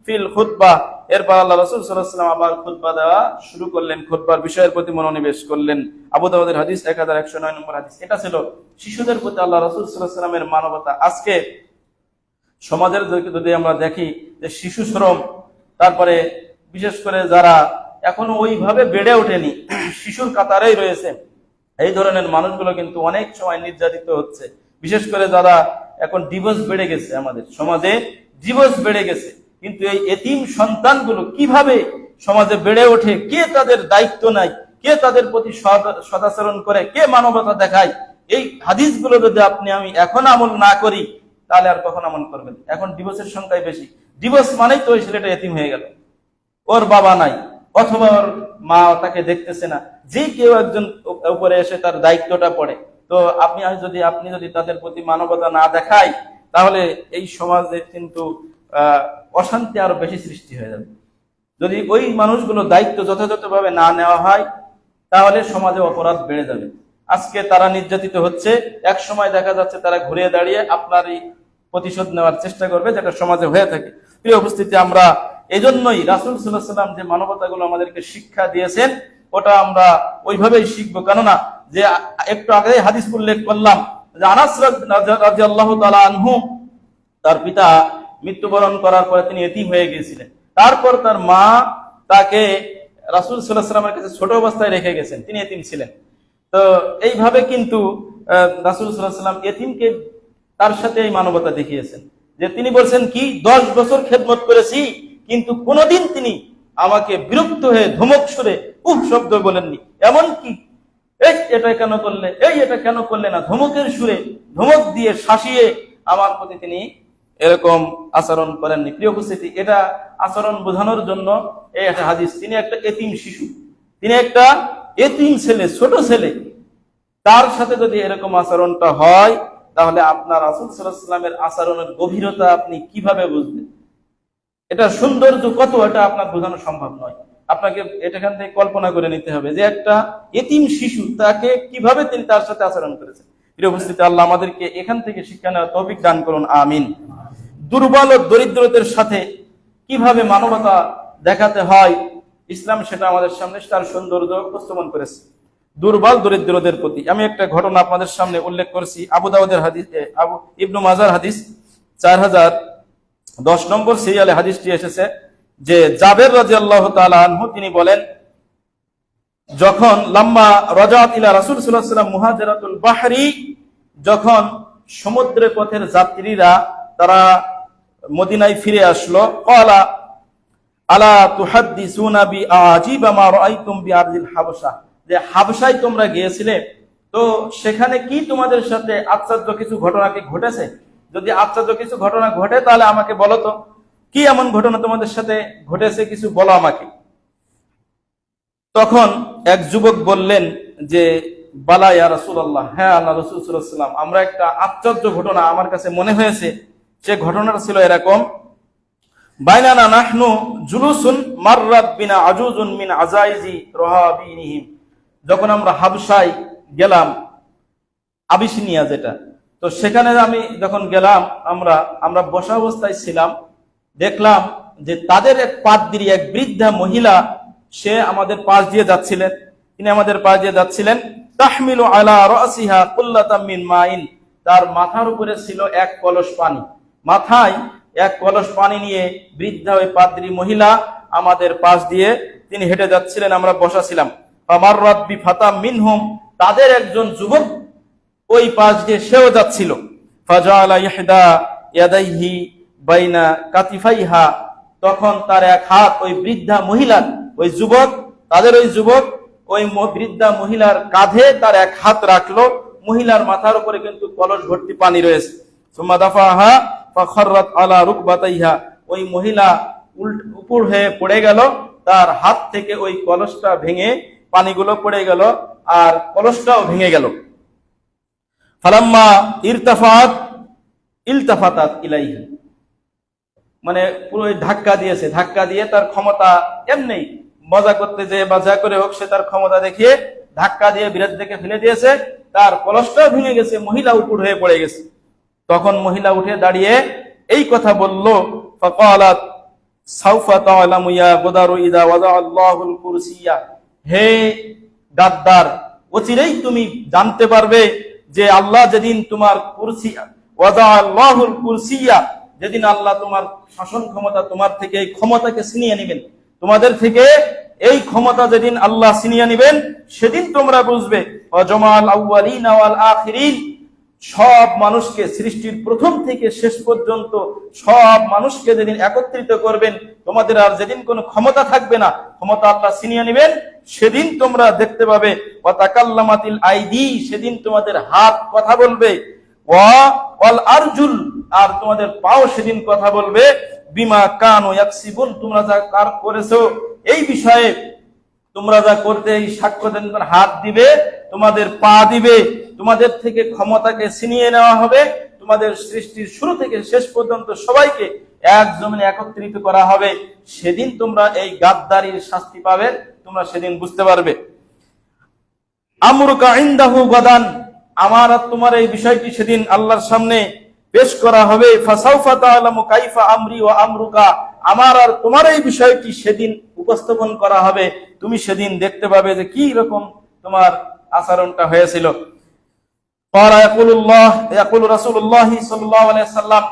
Speaker 1: ফিল খুতবা, এরপর আল্লাহ রাসূল সাল্লাল্লাহু আলাইহি ওয়াসাল্লাম আবার খুতবা দেওয়া শুরু করলেন, খুতবার বিষয়ের প্রতি মনোনিবেশ করলেন। আবু দাউদের হাদিস 1109 নম্বর হাদিস। এটা ছিল শিশুদের প্রতি আল্লাহ রাসূল সাল্লাল্লাহু আলাইহি ওয়াসাল্লামের মানবতা। আজকে সমাজের যদি আমরা দেখি যে শিশু শ্রম, তারপরে বিশেষ করে যারা এখনো ওইভাবে বেড়ে ওঠেনি, শিশুর কাতারেই রয়েছে, এই ধরনের মানুষগুলো কিন্তু অনেক সময় নির্যাতিত হচ্ছে। বিশেষ করে যারা এখন ডিভোর্স বেড়ে গেছে, আমাদের সমাজে ডিভোর্স বেড়ে গেছে, কিন্তু এই এতিম সন্তানগুলো কিভাবে সমাজে বেড়ে ওঠে, কে তাদের দায়িত্ব নাই, কে তাদের প্রতি সদাচরণ করে, কে মানবতা দেখায়, এই হাদিসগুলো যদি আমি এখন আমল না করি তাহলে আর কখন আমল করবেন? এখন ডিভোর্সের সংখ্যাই বেশি। ডিভোর্স মানেই তো ওই ছেলেটা এতিম হয়ে গেল, ওর বাবা নাই অথবা ওর মা তাকে দেখতেছে না, যে কেউ একজন উপরে এসে তার দায়িত্বটা পড়ে। তো আপনি যদি তাদের প্রতি মানবতা না দেখায় তাহলে এই সমাজে কিন্তু অশান্তি আরো বেশি সৃষ্টি হয়ে যাবে। যদি ওই মানুষগুলো দায়িত্ব যথাযথভাবে না নেওয়া হয় তাহলে সমাজে অপরাধ বেড়ে যাবে। আজকে তারা নির্যাতিত হচ্ছে, এক সময় দেখা যাচ্ছে তারা ঘুরে দাঁড়িয়ে আপনারই প্রতিশোধ নেওয়ার চেষ্টা করবে, যেটা সমাজে হয়ে থাকে। প্রিয় উপস্থিতি, আমরা এজন্যই রাসূল সাল্লাল্লাহু আলাইহি ওয়াসাল্লাম যে মানবতাগুলো আমাদেরকে শিক্ষা দিয়েছেন ওটা আমরা ওইভাবেই শিখবো। কেননা যে একটু আগে হাদিস উল্লেখ করলাম যে আনাস রাদিয়াল্লাহু তাআলা আনহু, তার পিতা মৃত্যুবরণ করার পরে তিনি এতিম হয়ে গিয়েছিলেন। তারপর তার মা তাকে রাসূল সাল্লাল্লাহু আলাইহি ওয়াসাল্লামের কাছে ছোট অবস্থায় রেখে গেছেন, তিনি এতিম ছিলেন। তো এইভাবে কিন্তু রাসূল সাল্লাল্লাহু আলাইহি ওয়াসাল্লাম এতিমকে তার সাথে এই মানবতা দেখিয়েছেন, যে তিনি বলছেন কি 10 বছর খেদমত করেছি কিন্তু কোনোদিন তিনি আমাকে বিরক্ত হয়ে ধমক সুরে উফ শব্দ বলেননি। এমন কি এটা কেন করলে, এটা কেন করলে না, ধমকের সুরে ধমক দিয়ে শাসিয়ে আমার প্রতি তিনি এরকম আচরণ করেননি। প্রিয় উপস্থিতি, এটা আচরণ বোঝানোর জন্য এই একটা হাদিস। তিনি একটা এতিম শিশু, তিনি একটা এতিম ছেলে, ছোট ছেলে, তার সাথে যদি এরকম আচরণটা হয় তাহলে আপনার রাসূল সাল্লাল্লাহু আলাইহি ওয়াসাল্লামের আচরণের গভীরতা আপনি কিভাবে বুঝবেন? এটা সৌন্দর্য কত, এটা আপনার বোঝানো সম্ভব নয়। আপনাকে এখান থেকে কল্পনা করে নিতে হবে যে একটা এতিম শিশু, তাকে কিভাবে তিনি তার সাথে আচরণ করেছেন। প্রিয় উপস্থিতি, আল্লাহ আমাদেরকে এখান থেকে শিক্ষা নেওয়ার তৌফিক দান করুন, আমিন। দুর্বল ও দরিদ্রদের সাথে কিভাবে মানবতা দেখাতে হয়, ইসলাম সেটা আমাদের সামনে তার সৌন্দর্য উপস্থাপন করেছে দুর্বল দরিদ্রদের প্রতি। আমি একটা ঘটনা আপনাদের সামনে উল্লেখ করছি, আবু দাউদের হাদিস, ইবনু মাজার হাদিস 4010 নম্বর সিরিয়ালে হাদিসটি এসেছে যে জাবের রাদিয়াল্লাহু তাআলা আনহু তিনি বলেন, যখন লাম্মা রাজাত ইলা রাসূল সাল্লাল্লাহু আলাইহি ওয়াসাল্লাম মুহাজিরাতুল বাহরি, যখন সমুদ্রের পথের যাত্রীরা তারা মদিনায় ফিরে আসলো, ক্বালা আলা তুহাদ্দিসুনা বি আজিবা মা রাআইতুম বি আরদিল হাবশা, যে হাবশায় তোমরা গিয়েছিলে, তো সেখানে কি তোমাদের সাথে আশ্চর্য কিছু ঘটনা কি ঘটেছে? যদি আশ্চর্য কিছু ঘটনা ঘটে তাহলে আমাকে বলো তো, কি এমন ঘটনা তোমাদের সাথে ঘটেছে, কিছু বলো আমাকে। তখন এক যুবক বললেন যে বালা ইয়া রাসূলুল্লাহ, হ্যাঁ আল্লাহ রাসূল সাল্লাল্লাহু আলাইহি ওয়াসাল্লাম, আমরা একটা আশ্চর্য ঘটনা আমার কাছে মনে হয়েছে। সে ঘটনাটা ছিল এরকম, বাইনানা নাহনু জুলুসুন মাররাত বিনা আজুজুন মিন আজাইজি রাহাবিনিহিম, যখন আমরা হাবশায় গেলাম, আবিসিনিয়া যেটা, তো সেখানে আমি যখন গেলাম, আমরা বসা অবস্থায় ছিলাম, দেখলাম যে তাদের এক পাদ্রী, এক বৃদ্ধা মহিলা, সে আমাদের পাশ দিয়ে যাচ্ছিলেন। তিনি আমাদের পাশ দিয়ে যাচ্ছিলেন। তাহমিলু আলা রাসিহা কুল্লাতাম মিন মাইন, তার মাথার উপরে ছিল এক কলস পানি। মাথায় এক কলস পানি নিয়ে বৃদ্ধা ওই পাদ্রী মহিলা আমাদের পাশ দিয়ে তিনি হেঁটে যাচ্ছিলেন, আমরা বসা ছিলাম। ফামাররাত বিফাতা মিনহুম, তাদের একজন যুবক ওই পাশ দিয়ে সেও যাচ্ছিল। ফাজাআলা ইহদা ইয়াদাইহি বাইনা কাতিফাইহা, তখন তার এক হাত ওই বৃদ্ধা মহিলার, ওই যুবক, তাদের ওই যুবক ওই বৃদ্ধা মহিলার কাঁধে তার এক হাত রাখলো। মহিলার মাথার উপরে কিন্তু কলস ভর্তি পানি রয়েছে। সুম্মা দাফাহা ফাখাররাত আলা রুকবাতাইহা, ওই মহিলা উপর হয়ে পড়ে গেল, তার হাত থেকে ওই কলসটা ভেঙে পানিগুলো পড়ে গেল আর কলসটাও ভেঙে গেল। ফালাম্মা ইলতাফাতাত ইলাইহি, মানে পুরো ধাক্কা দিয়েছে, ধাক্কা দিয়ে তার ক্ষমতা এমনি মজা করতে যে বা যা করে হোক সে তার ক্ষমতা দেখিয়ে ধাক্কা দিয়ে বিরাট থেকে ফেলে দিয়েছে, তার কলসটাও ভেঙে গেছে, মহিলা উপর হয়ে পড়ে গেছে। তখন মহিলা উঠে দাঁড়িয়ে এই কথা বলল, ফাকালাত সাউফা তা'লামু ইয়া গুদারু ইযা ওয়াদাআল্লাহুল কুরসিয়া, হে গাদ্দার, অচিরেই তুমি জানতে পারবে যে আল্লাহ যেদিন তোমার কুরসি, ওয়াদাআল্লাহুল কুরসিয়া, যেদিন আল্লাহ তোমার শাসন ক্ষমতা, তোমার থেকে এই ক্ষমতাকে ছিনিয়ে নেবেন, তোমাদের থেকে এই ক্ষমতা যেদিন আল্লাহ ছিনিয়ে নেবেন, সেদিন তোমরা বুঝবে। ওয়াজামাল আউয়ালিনা ওয়াল আখিরিন, সব মানুষকে, সৃষ্টির প্রথম থেকে শেষ পর্যন্ত সব মানুষকে যেদিন একত্রিত করবেন, তোমাদের আর যেদিন কোনো ক্ষমতা থাকবে না, ক্ষমতা আল্লাহ ছিনিয়ে নেবেন, সেদিন তোমরা দেখতে পাবে। ওয়া তাকাল্লামাতিল আইদি, সেদিন তোমাদের হাত কথা বলবে। ওয়াল আরজুল, আর তোমাদের পাও সেদিন কথা বলবে। বিমা কানু ইয়াকসিবুন, তোমরা যা কার করেছো এই বিষয়ে, তোমরা যা করতে, এই সাক্ষ্য দেন, হাত দিবে, তোমাদের পা দিবে, তোমাদের থেকে ক্ষমতাকে ছিনিয়ে নেওয়া হবে, তোমাদের সৃষ্টির শুরু থেকে শেষ পর্যন্ত সবাইকে এক জমিনে একত্রিত করা হবে। সেদিন তোমরা এই গাদ্দারির শাস্তি পাবে, তোমরা সেদিন বুঝতে পারবে। আমরুকা ইনদাহু গাদান, আমার আর তোমার এই বিষয়টি সেদিন আল্লাহর সামনে পেশ করা হবে। ফাসাউফা তা'লামু কাইফা আমরি ওয়া আমরুকা, আমার আর তোমার এই বিষয়টি সেদিন উপস্থাপন করা হবে, তুমি সেদিন দেখতে পাবে যে কি রকম তোমার আচরণটা হয়েছিল। ইয়াকুলু রাসূলুল্লাহ সাল্লাল্লাহু আলাইহি সাল্লাম,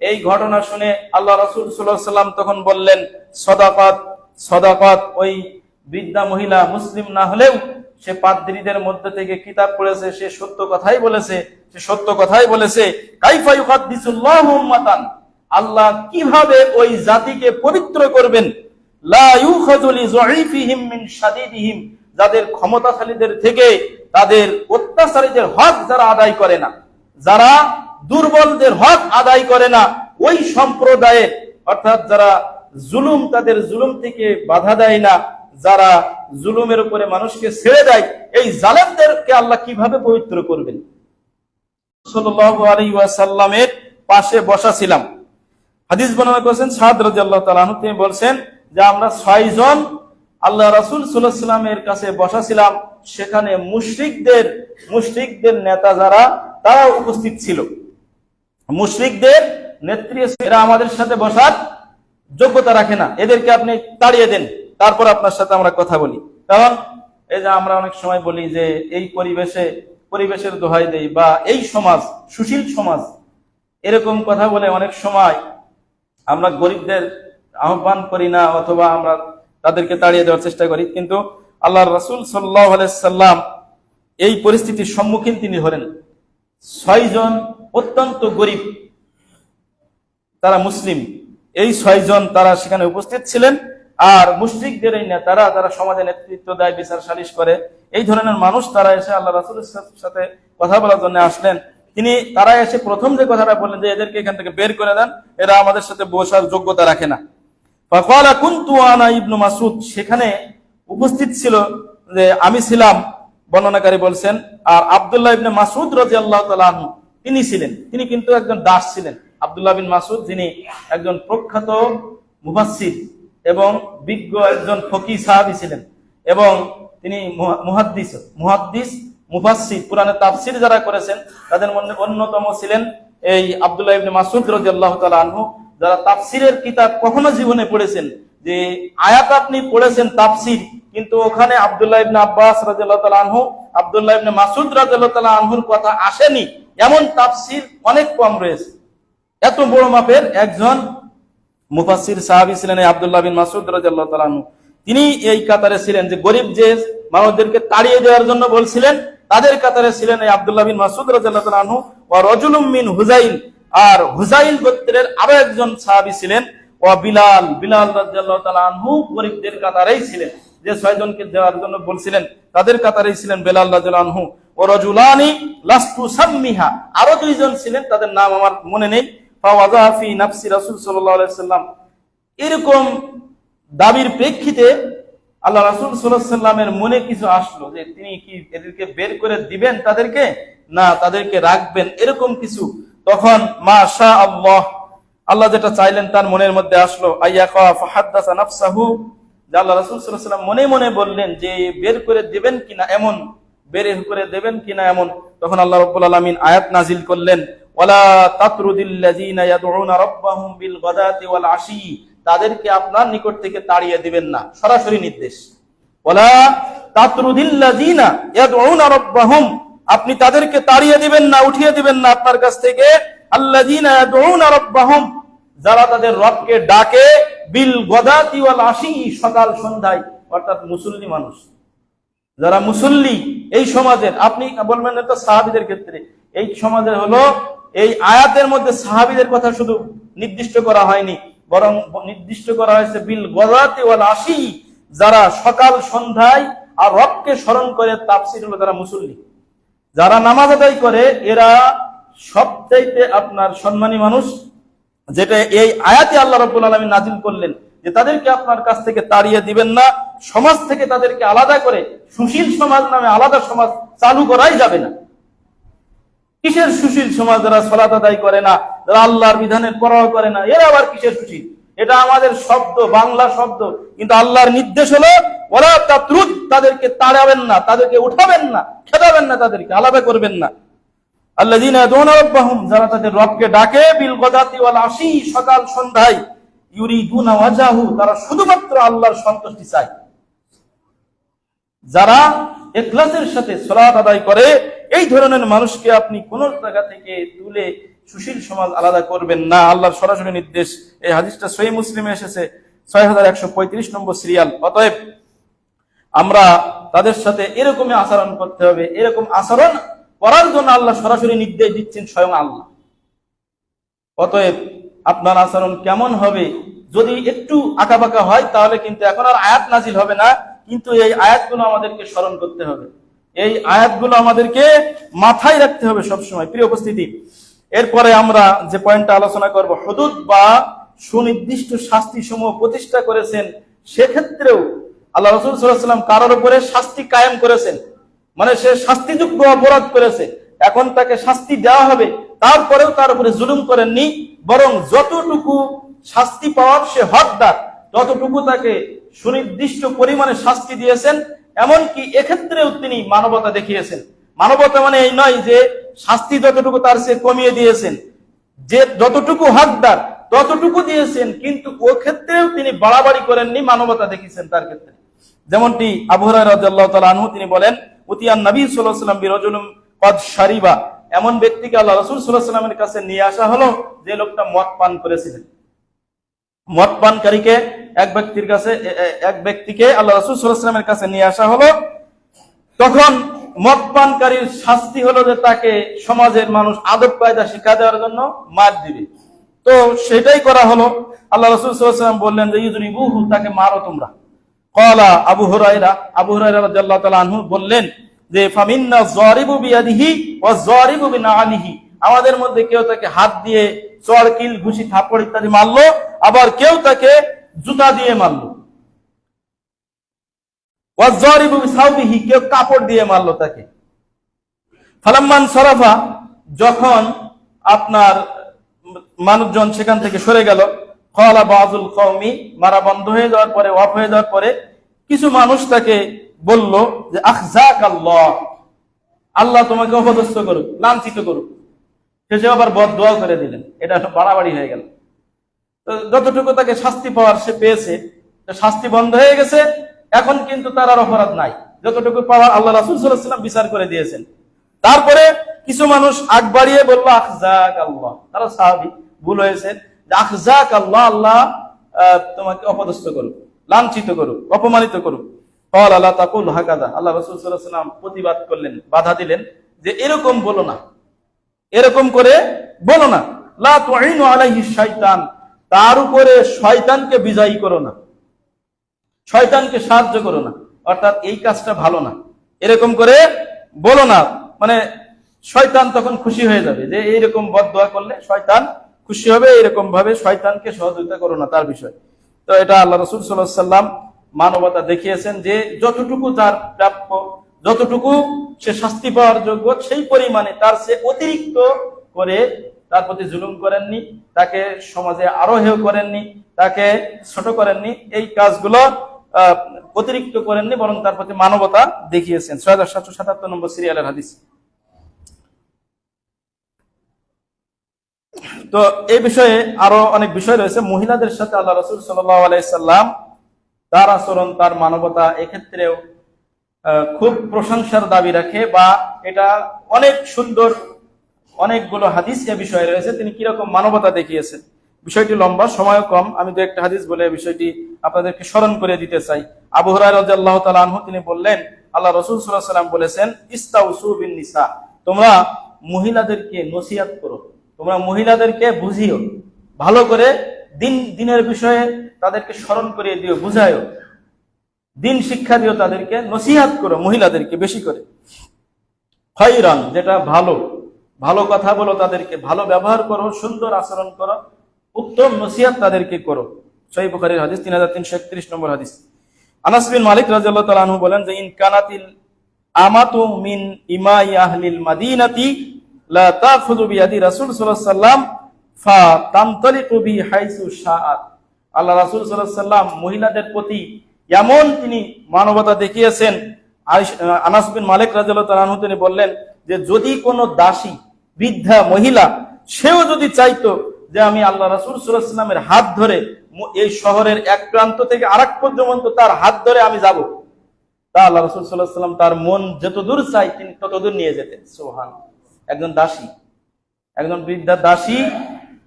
Speaker 1: এই ঘটনা শুনে আল্লাহ রাসূল সাল্লাল্লাহু আলাইহি সাল্লাম তখন বললেন, সাদাকাত, সাদাকাত। ওই বৃদ্ধা মহিলা মুসলিম না হলেও সে পাদ্রীদের মধ্যে থেকে কিতাব পড়েছে, সে সত্য কথাই বলেছে, সে সত্য কথাই বলেছে। কাইফা ইউহাদ্দিসুল্লাহু উম্মাতান, আল্লাহ কিভাবে ওই জাতিকে পবিত্র করবেন। লা ইউখাযু লিযায়িফিহিম মিন শাদীদিহিম, যাদের ক্ষমতাশালীদের থেকে তাদের অত্যাচারীদের হক যারা আদায় করে না, যারা দুর্বলদের হক আদায় করে না, ওই সম্প্রদায়ের, অর্থাৎ যারা জুলুম, তাদের জুলুম থেকে বাধা দেয় না, যারা জুলুমের উপরে মানুষকে ছেড়ে দেয়, এই জালেমদেরকে আল্লাহ কিভাবে পবিত্র করবেন। সাল্লাল্লাহু আলাইহি ওয়াসাল্লামের পাশে বসা ছিলাম। হাদিস বর্ণনা করেছেন সাদ রাদিয়াল্লাহু তাআলা আনহু, তিনি বলছেন যে আমরা 6 জন আল্লাহ রাসূল সাল্লাল্লাহু আলাইহি ওয়াসাল্লামের কাছে বসা ছিলাম। সেখানে মুশরিকদের নেতা যারা, তারা উপস্থিত ছিল। মুশরিকদের নেত্রী, এরা আমাদের সাথে বসার যোগ্যতা রাখে না, এদেরকে আপনি তাড়িয়ে দেন, তারপর আপনার সাথে আমরা কথা বলি। কারণ এই যে আমরা অনেক সময় বলি যে এই পরিবেশের দোহাই দেই, বা এই সমাজ সুশীল সমাজ, এরকম কথা বলে অনেক সময় আমরা গরিবদের আহ্বান করি না, অথবা আমরা তাদেরকে তাড়িয়ে দেওয়ার চেষ্টা করি। কিন্তু আল্লাহর রাসূল সাল্লাল্লাহু আলাইহি সাল্লাম এই পরিস্থিতির সম্মুখীন তিনি হলেন। 6 জন অত্যন্ত গরিব, তারা মুসলিম, এই 6 জন তারা সেখানে উপস্থিত ছিলেন। আর মুশরিকদের এই নেতারা, যারা সমাজে নেতৃত্ব দেয়, বিচার সালিশ করে, এই ধরনের মানুষ, তারা এসে আল্লাহ রাসূলের সাথে কথা বলার জন্য আসলেন। তারা এসে প্রথম যে কথাটা বললেন যে এদেরকে এখান থেকে বের করে দেন, এরা আমাদের সাথে বসার যোগ্যতা রাখে না। ফাকালা কুনতু আনা ইবনু মাসউদ, সেখানে উপস্থিত ছিল যে আমি ছিলাম, বর্ণনাকারী বলছেন, আর আব্দুল্লাহ ইবনে মাসউদ রাদিয়াল্লাহু তাআলা আনহু তিনি ছিলেন। তিনি কিন্তু একজন দাস ছিলেন। আব্দুল্লাহ বিন মাসউদ, যিনি একজন প্রখ্যাত মুফাসসির এবং বিজ্ঞ একজন ফকিহ সাহাবী ছিলেন, এবং তিনি মুহাদ্দিস মুফাসসির, কোরআনের তাফসীর যারা করেছেন তাদের মধ্যে অন্যতম ছিলেন এই আব্দুল্লাহ ইবনে মাসউদ রাদিয়াল্লাহু তাআলা আনহু, যারা তাফসীরের কিতাব কখনো জীবনে পড়েছেন, যে আয়াত আপনি পড়েছেন তাফসীর, কিন্তু ওখানে আব্দুল্লাহ ইবনে আব্বাস রাদিয়াল্লাহু তাআলা আনহু, আব্দুল্লাহ ইবনে মাসউদ রাদিয়াল্লাহু তাআলা আনহুর কথা আসেনি, এমন তাফসীর অনেক কম রয়েছে। এত বড় মাপের একজন মুফাসসির সাহাবী ছিলেন এই আব্দুল্লাহ বিন মাসউদ রাদিয়াল্লাহু তাআলা আনহু। তিনি এই কাতারে ছিলেন, যে গরিব যে মানুষদেরকে তাড়িয়ে দেওয়ার জন্য বলছিলেন, তাদের কাতারে ছিলেন এই আব্দুল্লাহ বিন মাসউদ রাদিয়াল্লাহু তাআলা আনহু। ওয়া রাজুলুম মিন হুযাইল, আর হুযাইল গোত্রের আরো একজন সাহাবী ছিলেন, ওয়া বিলাল, বিলাল রাদিয়াল্লাহু তাআলা আনহু গরিবদের কাতারেই ছিলেন, যে 6 জনকে দেওয়ার জন্য বলছিলেন তাদের কাতারেই ছিলেন বিলাল রাদিয়াল্লাহু আনহু। ওয়া রাজুলানি লাস্তু সাম্মিহা, আরো 2 জন ছিলেন, তাদের নাম আমার মনে নেই। ফাওয়াযা ফি নাফসি রাসূল সাল্লাল্লাহু আলাইহি ওয়াসাল্লাম, এরকম দাবির প্রেক্ষিতে আল্লাহ রাসূল সাল্লাল্লাহু আলাইহি ওয়াসাল্লামের মনে কিছু আসলো, যে তিনি কি এদেরকে বের করে দিবেন তাদেরকে, না তাদেরকে রাখবেন, এরকম কিছু। তখন মাশা আল্লাহ, আল্লাহ যেটা চাইলেন তার মনের মধ্যে আসলো। আইয়াকা ফাহাদ্দাসা নাফসাহু, যে আল্লাহ রাসূল সাল্লাল্লাহু আলাইহি ওয়াসাল্লাম মনে মনে বললেন যে বের করে দিবেন কিনা এমন, বের করে দেবেন কিনা এমন। তখন আল্লাহ রাব্বুল আলামিন আয়াত নাজিল করলেন, ওয়ালা তাতরুদিল্লাযিনা ইয়াদউনা রাব্বাহুম বিল গাদাতি ওয়াল আশি, তাদেরকে আপনার নিকট থেকে তাড়িয়ে দিবেন না, সরাসরি নির্দেশ। ওয়ালা তাতরুদিল্লাযিনা ইয়াদউনা রাব্বাহুম, আপনি তাদেরকে তাড়িয়ে দিবেন না, উঠিয়ে দিবেন না আপনার কাছ থেকে। আল্লাযিনা ইয়াদউনা রাব্বাহুম, যারা তাদের রবকে ডাকে, বিল গাদাতি ওয়াল আশি, সকাল সন্ধ্যায়, অর্থাৎ মুসল্লি মানুষ, যারা মুসল্লি এই সমাজের। আপনি বলবেন এটা সাহাবীদের ক্ষেত্রে, এই সমাজের হলো এই আয়াতের মধ্যে সাহাবীদের কথা শুধু নির্দিষ্ট করা হয়নি, বরং নির্দিষ্ট করা হয়েছে বিল গাদাতি ওয়াল আশি, যারা সকাল সন্ধ্যায় আর রবকে স্মরণ করে। তাফসীর হলো যারা মুসল্লি, যারা নামাজ আদায় করে, এরা সবচাইতে আপনার সম্মানী মানুষ, যেটা এই আয়াতে আল্লাহ রাব্বুল আলামিন নাজিল করলেন, যে তাদেরকে আপনার কাছ থেকে তাড়িয়ে দিবেন না, সমাজ থেকে তাদেরকে আলাদা করে সুশীল সমাজ নামে আলাদা সমাজ চালু করাই যাবে না। কিসের সুশীল সমাজ? যারা সালাত আদায় করে না, যারা আল্লাহর বিধানের পরোয়া করে না, এরা আবার কিসের সুশীল? এটা আমাদের শব্দ, বাংলা শব্দ, কিন্তু আল্লাহর নির্দেশ হলো ওয়ালা তাতরুদ, তাদেরকে তাড়াবেন না, তাদেরকে উঠাবেন না, খেদাবেন না, তাদেরকে আলাদা করবেন না। আল্লাযিনা ইয়াদউনা রাব্বাহুম, যারা তাদের রবকে ডাকে, বিল গাদাতি ওয়াল আশি, সকাল সন্ধ্যায়, ইউরিদুনা ওয়াজহু, তারা শুধুমাত্র আল্লাহর সন্তুষ্টি চায়। যারা ইখলাসের সাথে সালাত আদায় করে, এই ধরনের মানুষকে আপনি কোন জায়গা থেকে তুলে সুশীল সমাজ আলাদা করবেন না, আল্লাহর সরাসরি নির্দেশ। এই হাদিসটা সহিহ মুসলিমে এসেছে, 6135 নম্বর সিরিয়াল। অতএব আমরা তাদের সাথে এরকমই আচরণ করতে হবে। এরকম আচরণ করার জন্য আল্লাহ সরাসরি নির্দেশ দিচ্ছেন স্বয়ং আল্লাহ। অতএব আপনার আচরণ কেমন হবে? যদি একটু আঁকাবাঁকা হয় তাহলে কিন্তু এখন আর আয়াত নাজিল হবে না, কিন্তু এই আয়াতগুলো আমাদেরকে স্মরণ করতে হবে, এই আয়াতগুলো আমাদেরকে মাথায় রাখতে হবে সবসময়। প্রিয় উপস্থিতি, এরপরে আমরা যে পয়েন্টটা আলোচনা করব, হুদুদ বা সুনির্দিষ্ট শাস্তি সমূহ প্রতিষ্ঠা করেছেন, সেক্ষেত্রেও আল্লাহ রাসূল সাল্লাল্লাহু আলাইহি ওয়াসাল্লাম কারোর উপরে শাস্তি কায়েম করেছেন, মানে সে শাস্তিযোগ্য অপরাধ করেছে, এখন তাকে শাস্তি দেওয়া হবে, তারপরেও তার উপরে জুলুম করেননি, বরং যতটুকু শাস্তি পাওয়ার সে হকদার ততটুকু তাকে সুনির্দিষ্ট পরিমাণে শাস্তি দিয়েছেন। এমনকি এক্ষেত্রেও তিনি মানবতা দেখিয়েছেন। মানবতা মানে এই নয় যে শাস্তি যতটুকু তার সে কমিয়ে দিয়েছেন, যে যতটুকু হকদার ততটুকু দিয়েছেন, কিন্তু ও ক্ষেত্রেও তিনি বাড়াবাড়ি করেননি, মানবতা দেখিয়েছেন তার ক্ষেত্রে। যেমনটি আবু হুরায়রা রাদিয়াল্লাহু তাআলা আনহু তিনি বলেন, উতিয়ান নবী সাল্লাল্লাহু আলাইহি ওয়াসাল্লাম বিরাজুলিন কদ শারিবা, এমন ব্যক্তিকে আল্লাহ রাসূল সাল্লাল্লাহু আলাইহি ওয়াসাল্লামের কাছে নিয়ে আসা হলো যে লোকটা মদ পান করেছিলেন। মদ পানকারীকে এক ব্যক্তিকে আল্লাহ রাসূল সাল্লাল্লাহু আলাইহি ওয়াসাল্লামের কাছে নিয়ে আসা হলো। তখন মদ পানকারীর শাস্তি হলো যে তাকে সমাজের মানুষ আদব কায়দা শিক্ষা দেওয়ার জন্য মার দিবে। তো সেটাই করা হলো। আল্লাহ রাসূল সাল্লাল্লাহু আলাইহি ওয়াসাল্লাম বললেন যে ইযরিবুহু, তাকে মারো তোমরা। ক্বালা আবু হুরায়রা রাদিয়াল্লাহু তাআলা আনহু বললেন যে ফামিন্না যারিবু বিয়াদিহি ওয়া যারিবু বিনাআলিহি, আমাদের মধ্যে কেউ তাকে হাত দিয়ে চড়, কিল, ঘুষি, থাপ্পড় ইত্যাদি মারলো, আবার কেউ তাকে জুতা দিয়ে মারলো। ওয়া যারিবু বিসাওবিহি, কেউ কাপড় দিয়ে মারলো তাকে। ফালাম্মান সরাফা, যখন আপনার মানুষজন সেখান থেকে সরে গেল, ক্বালা বাযুল কওমি, মারা বন্ধ হয়ে যাওয়ার পরে, অফ হয়ে যাওয়ার পরে কিছু মানুষ তাকে বলল যে আখযাকাল্লাহ, আল্লাহ তোমাকে অপদস্থ করুক, লাঞ্ছিত করুক। শেষে আবার বদদোয়া করে দিলেন। এটা বাড়াবাড়ি হয়ে গেল। তো যতটুকু তাকে শাস্তি পাওয়ার সে পেয়েছে, শাস্তি বন্ধ হয়ে গেছে, এখন কিন্তু তার আর অপরাধ নাই। যতটুকু পাওয়ার আল্লাহ রাসূল সাল্লাল্লাহু আলাইহি ওয়াসাল্লাম বিচার করে দিয়েছেন। তারপরে কিছু মানুষ আগ বাড়িয়ে বলল আখজাক আল্লাহ, তারা সাহাবী, ভুল হয়েছে, যে আখজাক আল্লাহ, আল্লাহ তোমাকে অপদস্থ করুক, লাঞ্ছিত করুক, অপমানিত করুক। ক্বাল আলা তাকুল হাকাযা, আল্লাহ রাসূল সাল্লাল্লাহু আলাইহি ওয়াসাল্লাম প্রতিবাদ করলেন, বাধা দিলেন যে এরকম বলো না, এরকম করে বলো না। লা তুঈনু আলাইহি শাইতান, তার উপরে শয়তানকে বিজয়ী করো না, শয়তানকে সাহায্য করো না, অর্থাৎ এই কাজটা ভালো না, এরকম করে বলো না। মানে শয়তান তখন খুশি হয়ে যাবে যে এইরকম বদদোয়া করলে শয়তান খুশি হবে, এরকম ভাবে শয়তানকে সহযোগিতা করো না তার বিষয়। তো এটা আল্লাহ রাসূল সাল্লাল্লাহু আলাইহি ওয়াসাল্লাম মানবতা দেখিয়েছেন যে যতটুকু তার প্রাপ্য, যতটুকু সে শাস্তি পাওয়ার যোগ্য, সেই পরিমাণে তার সে অতিরিক্ত করে তার প্রতি জুলুম করেননি, তাকে সমাজে আরো হেয় করেননি, তাকে ছোট করেননি, এই কাজগুলো অতিরিক্ত করেননি, বরং তার প্রতি মানবতা দেখিয়েছেন। 6777 নম্বর সিরিয়ালের হাদিস। তো এই বিষয়ে আরো অনেক বিষয় রয়েছে। মহিলাদের সাথে আল্লাহ রাসূল সাল্লাল্লাহু আলাইহি সাল্লাম তার আচরণ, তার মানবতা এক্ষেত্রেও খুব প্রশংসার দাবি রাখে, বা এটা অনেক সুন্দর, অনেকগুলো হাদিস এ বিষয়ে রয়েছে তিনি কিরকম মানবতা দেখিয়েছেন। বিষয়টি লম্বা, সময় কম, আমি দু একটা হাদিস বলে বিষয়টি আপনাদেরকে স্মরণ করে দিতে চাই। আবু হুরায়রা রাদিয়াল্লাহু তাআলা আনহু তিনি বললেন, আল্লাহ রাসূল সাল্লাল্লাহু আলাইহি সাল্লাম বলেছেন, ইস্তাউসু বিন নিসা, তোমরা মহিলাদেরকে নসিহত করো, তোমরা মহিলাদেরকে বুঝিও, ভালো করে দিনের বিষয়ে তাদেরকে স্মরণ করিয়ে দিও, বুঝায়ও, দিন শিক্ষা দিও, তাদেরকে নসিহত করো মহিলাদেরকে বেশি করে। খায়রান, যেটা ভালো, ভালো কথা বলো, তাদেরকে ভালো ব্যবহার করো, সুন্দর আচরণ করো, উত্তম নসিহত তাদেরকে করো। সহিহ বুখারীর হাদিস 3331 নম্বর হাদিস। আনাস বিন মালিক রাদিয়াল্লাহু তাআলা আনহু বলেন যে, ইন কানাতিল আমাতু মিন ইমাই আহলিল মাদিনাতি লা তাখুযু বিয়াদি রাসূল সাল্লাল্লাহু আলাইহি ওয়াসাল্লাম ফা তানতালিকু বি হাইসু শাআত। আল্লাহ রাসূল সাল্লাল্লাহু আলাইহি ওয়াসাল্লাম মহিলাদের প্রতি এমন তিনি মানবতা দেখিয়েছেন। আনাস বিন মালিক রাদিয়াল্লাহু তাআলা আনহু তিনি বললেন যে, যদি কোনো দাসী, বৃদ্ধা মহিলা, সেও যদি চাইতো যে আমি আল্লাহ রাসূল সাল্লাল্লাহু আলাইহি ওয়াসাল্লামের হাত ধরে এই শহরের এক প্রান্ত থেকে আরেক পর্যন্ত তার হাত ধরে আমি যাব, তা আল্লাহ রাসূল সাল্লাল্লাহু আলাইহি ওয়াসাল্লাম তার মন যতদূর চাই তিনি ততদূর নিয়ে যেতেন। সুবহানাল্লাহ। একজন দাসী, একজন বৃদ্ধা দাসী,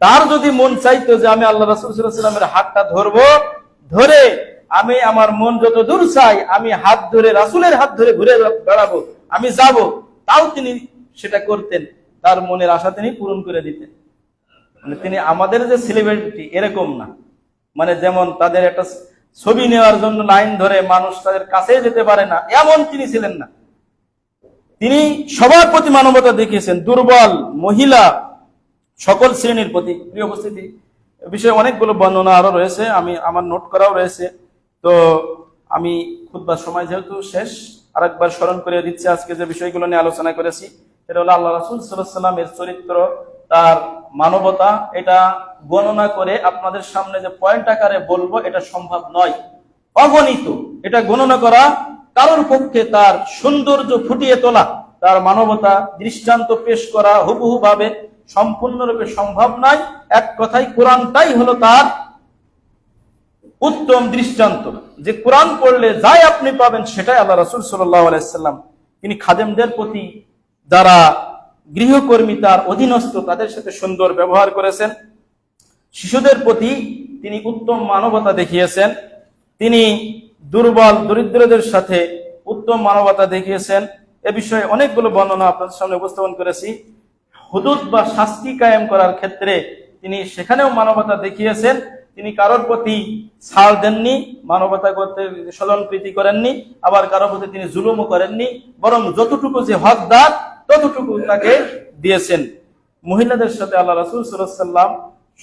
Speaker 1: তার যদি মন চাইতো যে আমি আল্লাহ রাসূল সাল্লাল্লাহু আলাইহি ওয়াসাল্লামের হাতটা ধরবো, ধরে আমি আমার মন যত দূর চাই আমি হাত ধরে রাসূলের হাত ধরে ঘুরে বেড়াবো, আমি যাব, তাও তিনি সেটা করতেন। তার মনের আশা তিনি পূরণ করে দিতেন। মানে তিনি আমাদের যে সেলিব্রিটি এরকম না, মানে যেমন তাদের একটা ছবি নেওয়ার জন্য লাইন ধরে মানুষ তাদের কাছে যেতে পারে না, এমন তিনি ছিলেন না। তিনি সবার প্রতি মানবতা দেখিয়েছেন, দুর্বল, মহিলা, সকল শ্রেণীর প্রতি। প্রিয় উপস্থিতি, বিষয়ে অনেকগুলো বর্ণনা আরো রয়েছে, আমি আমার নোট করাও রয়েছে। তো আমি খুতবার সময় যেহেতু শেষ, আরেকবার স্মরণ করে দিচ্ছি আজকে যে বিষয়গুলো নিয়ে আলোচনা করেছি। সেটা হলো আল্লাহ রাসূল সাল্লাল্লাহু আলাইহি ওয়াসাল্লামের চরিত্র, তার মানবতা। এটা গণনা করে আপনাদের সামনে যে পয়েন্ট আকারে বলবো এটা সম্ভব নয়, অগণিত। এটা গণনা করা কারোর পক্ষে তার সৌন্দর্য ফুটিয়ে তোলা, তার মানবতা দৃষ্টান্ত পেশ করা হুবহু ভাবে সম্পূর্ণরূপে সম্ভব নয়। এক কথায় কোরআনটাই হলো তার উত্তম দৃষ্টান্ত, যে কোরআন পড়লে যাই আপনি পাবেন সেটাই আল্লাহ রাসূল সাল্লাল্লাহু আলাইহি ওয়াসাল্লাম। তিনি খাদেমদের প্রতি, যারা গৃহকর্মী তার অধীনস্থ, তাদের সাথে সুন্দর ব্যবহার করেছেন। শিশুদের প্রতি তিনি উত্তম মানবতা দেখিয়েছেন। তিনি দুর্বল দরিদ্রদের সাথে উত্তম মানবতা দেখিয়েছেন। এ বিষয়ে অনেকগুলো বর্ণনা আপনাদের সামনে উপস্থাপন করেছি। হুদুদ বা শাস্তি কায়েম করার ক্ষেত্রে তিনি সেখানেও মানবতা দেখিয়েছেন। তিনি কারোর প্রতি ছাড় দেননি, মানবতা করতে স্বজনপ্রীতি করেননি, আবার কারোর প্রতি তিনি জুলুমও করেননি, বরং যতটুকু যে হকদার ততটুকু তাকে দিয়েছেন। মহিলাদের সাথে আল্লাহ রাসূল সাল্লাল্লাহু আলাইহি ওয়াসাল্লাম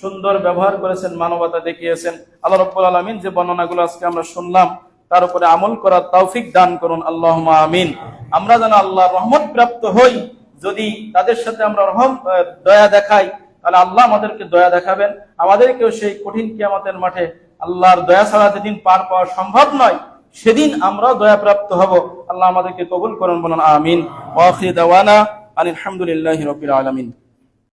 Speaker 1: সুন্দর ব্যবহার করেছেন, মানবতা দেখিয়েছেন। আল্লাহ রাব্বুল আলামিন যে বর্ণনাগুলো আজকে আমরা শুনলাম তার উপরে আমল করার তৌফিক দান করুন, আল্লাহুম্মা আমিন। আমরা যেন আল্লাহর রহমত প্রাপ্ত হই। যদি তাদের সাথে আমরা দয়া দেখাই, তাহলে আল্লাহ আমাদেরকে দয়া দেখাবেন। আমাদেরকেও সেই কঠিন কিয়ামতের মাঠে আল্লাহর দয়া ছাড়া যেদিন পার পাওয়া সম্ভব নয়, সেদিন আমরা দয়াপ্রাপ্ত হব। আল্লাহ আমাদেরকে কবুল করুন, বলুন আমিন। ওয়া আখিরু দাওয়ানা আলহামদুলিল্লাহি রাব্বিল আলামিন।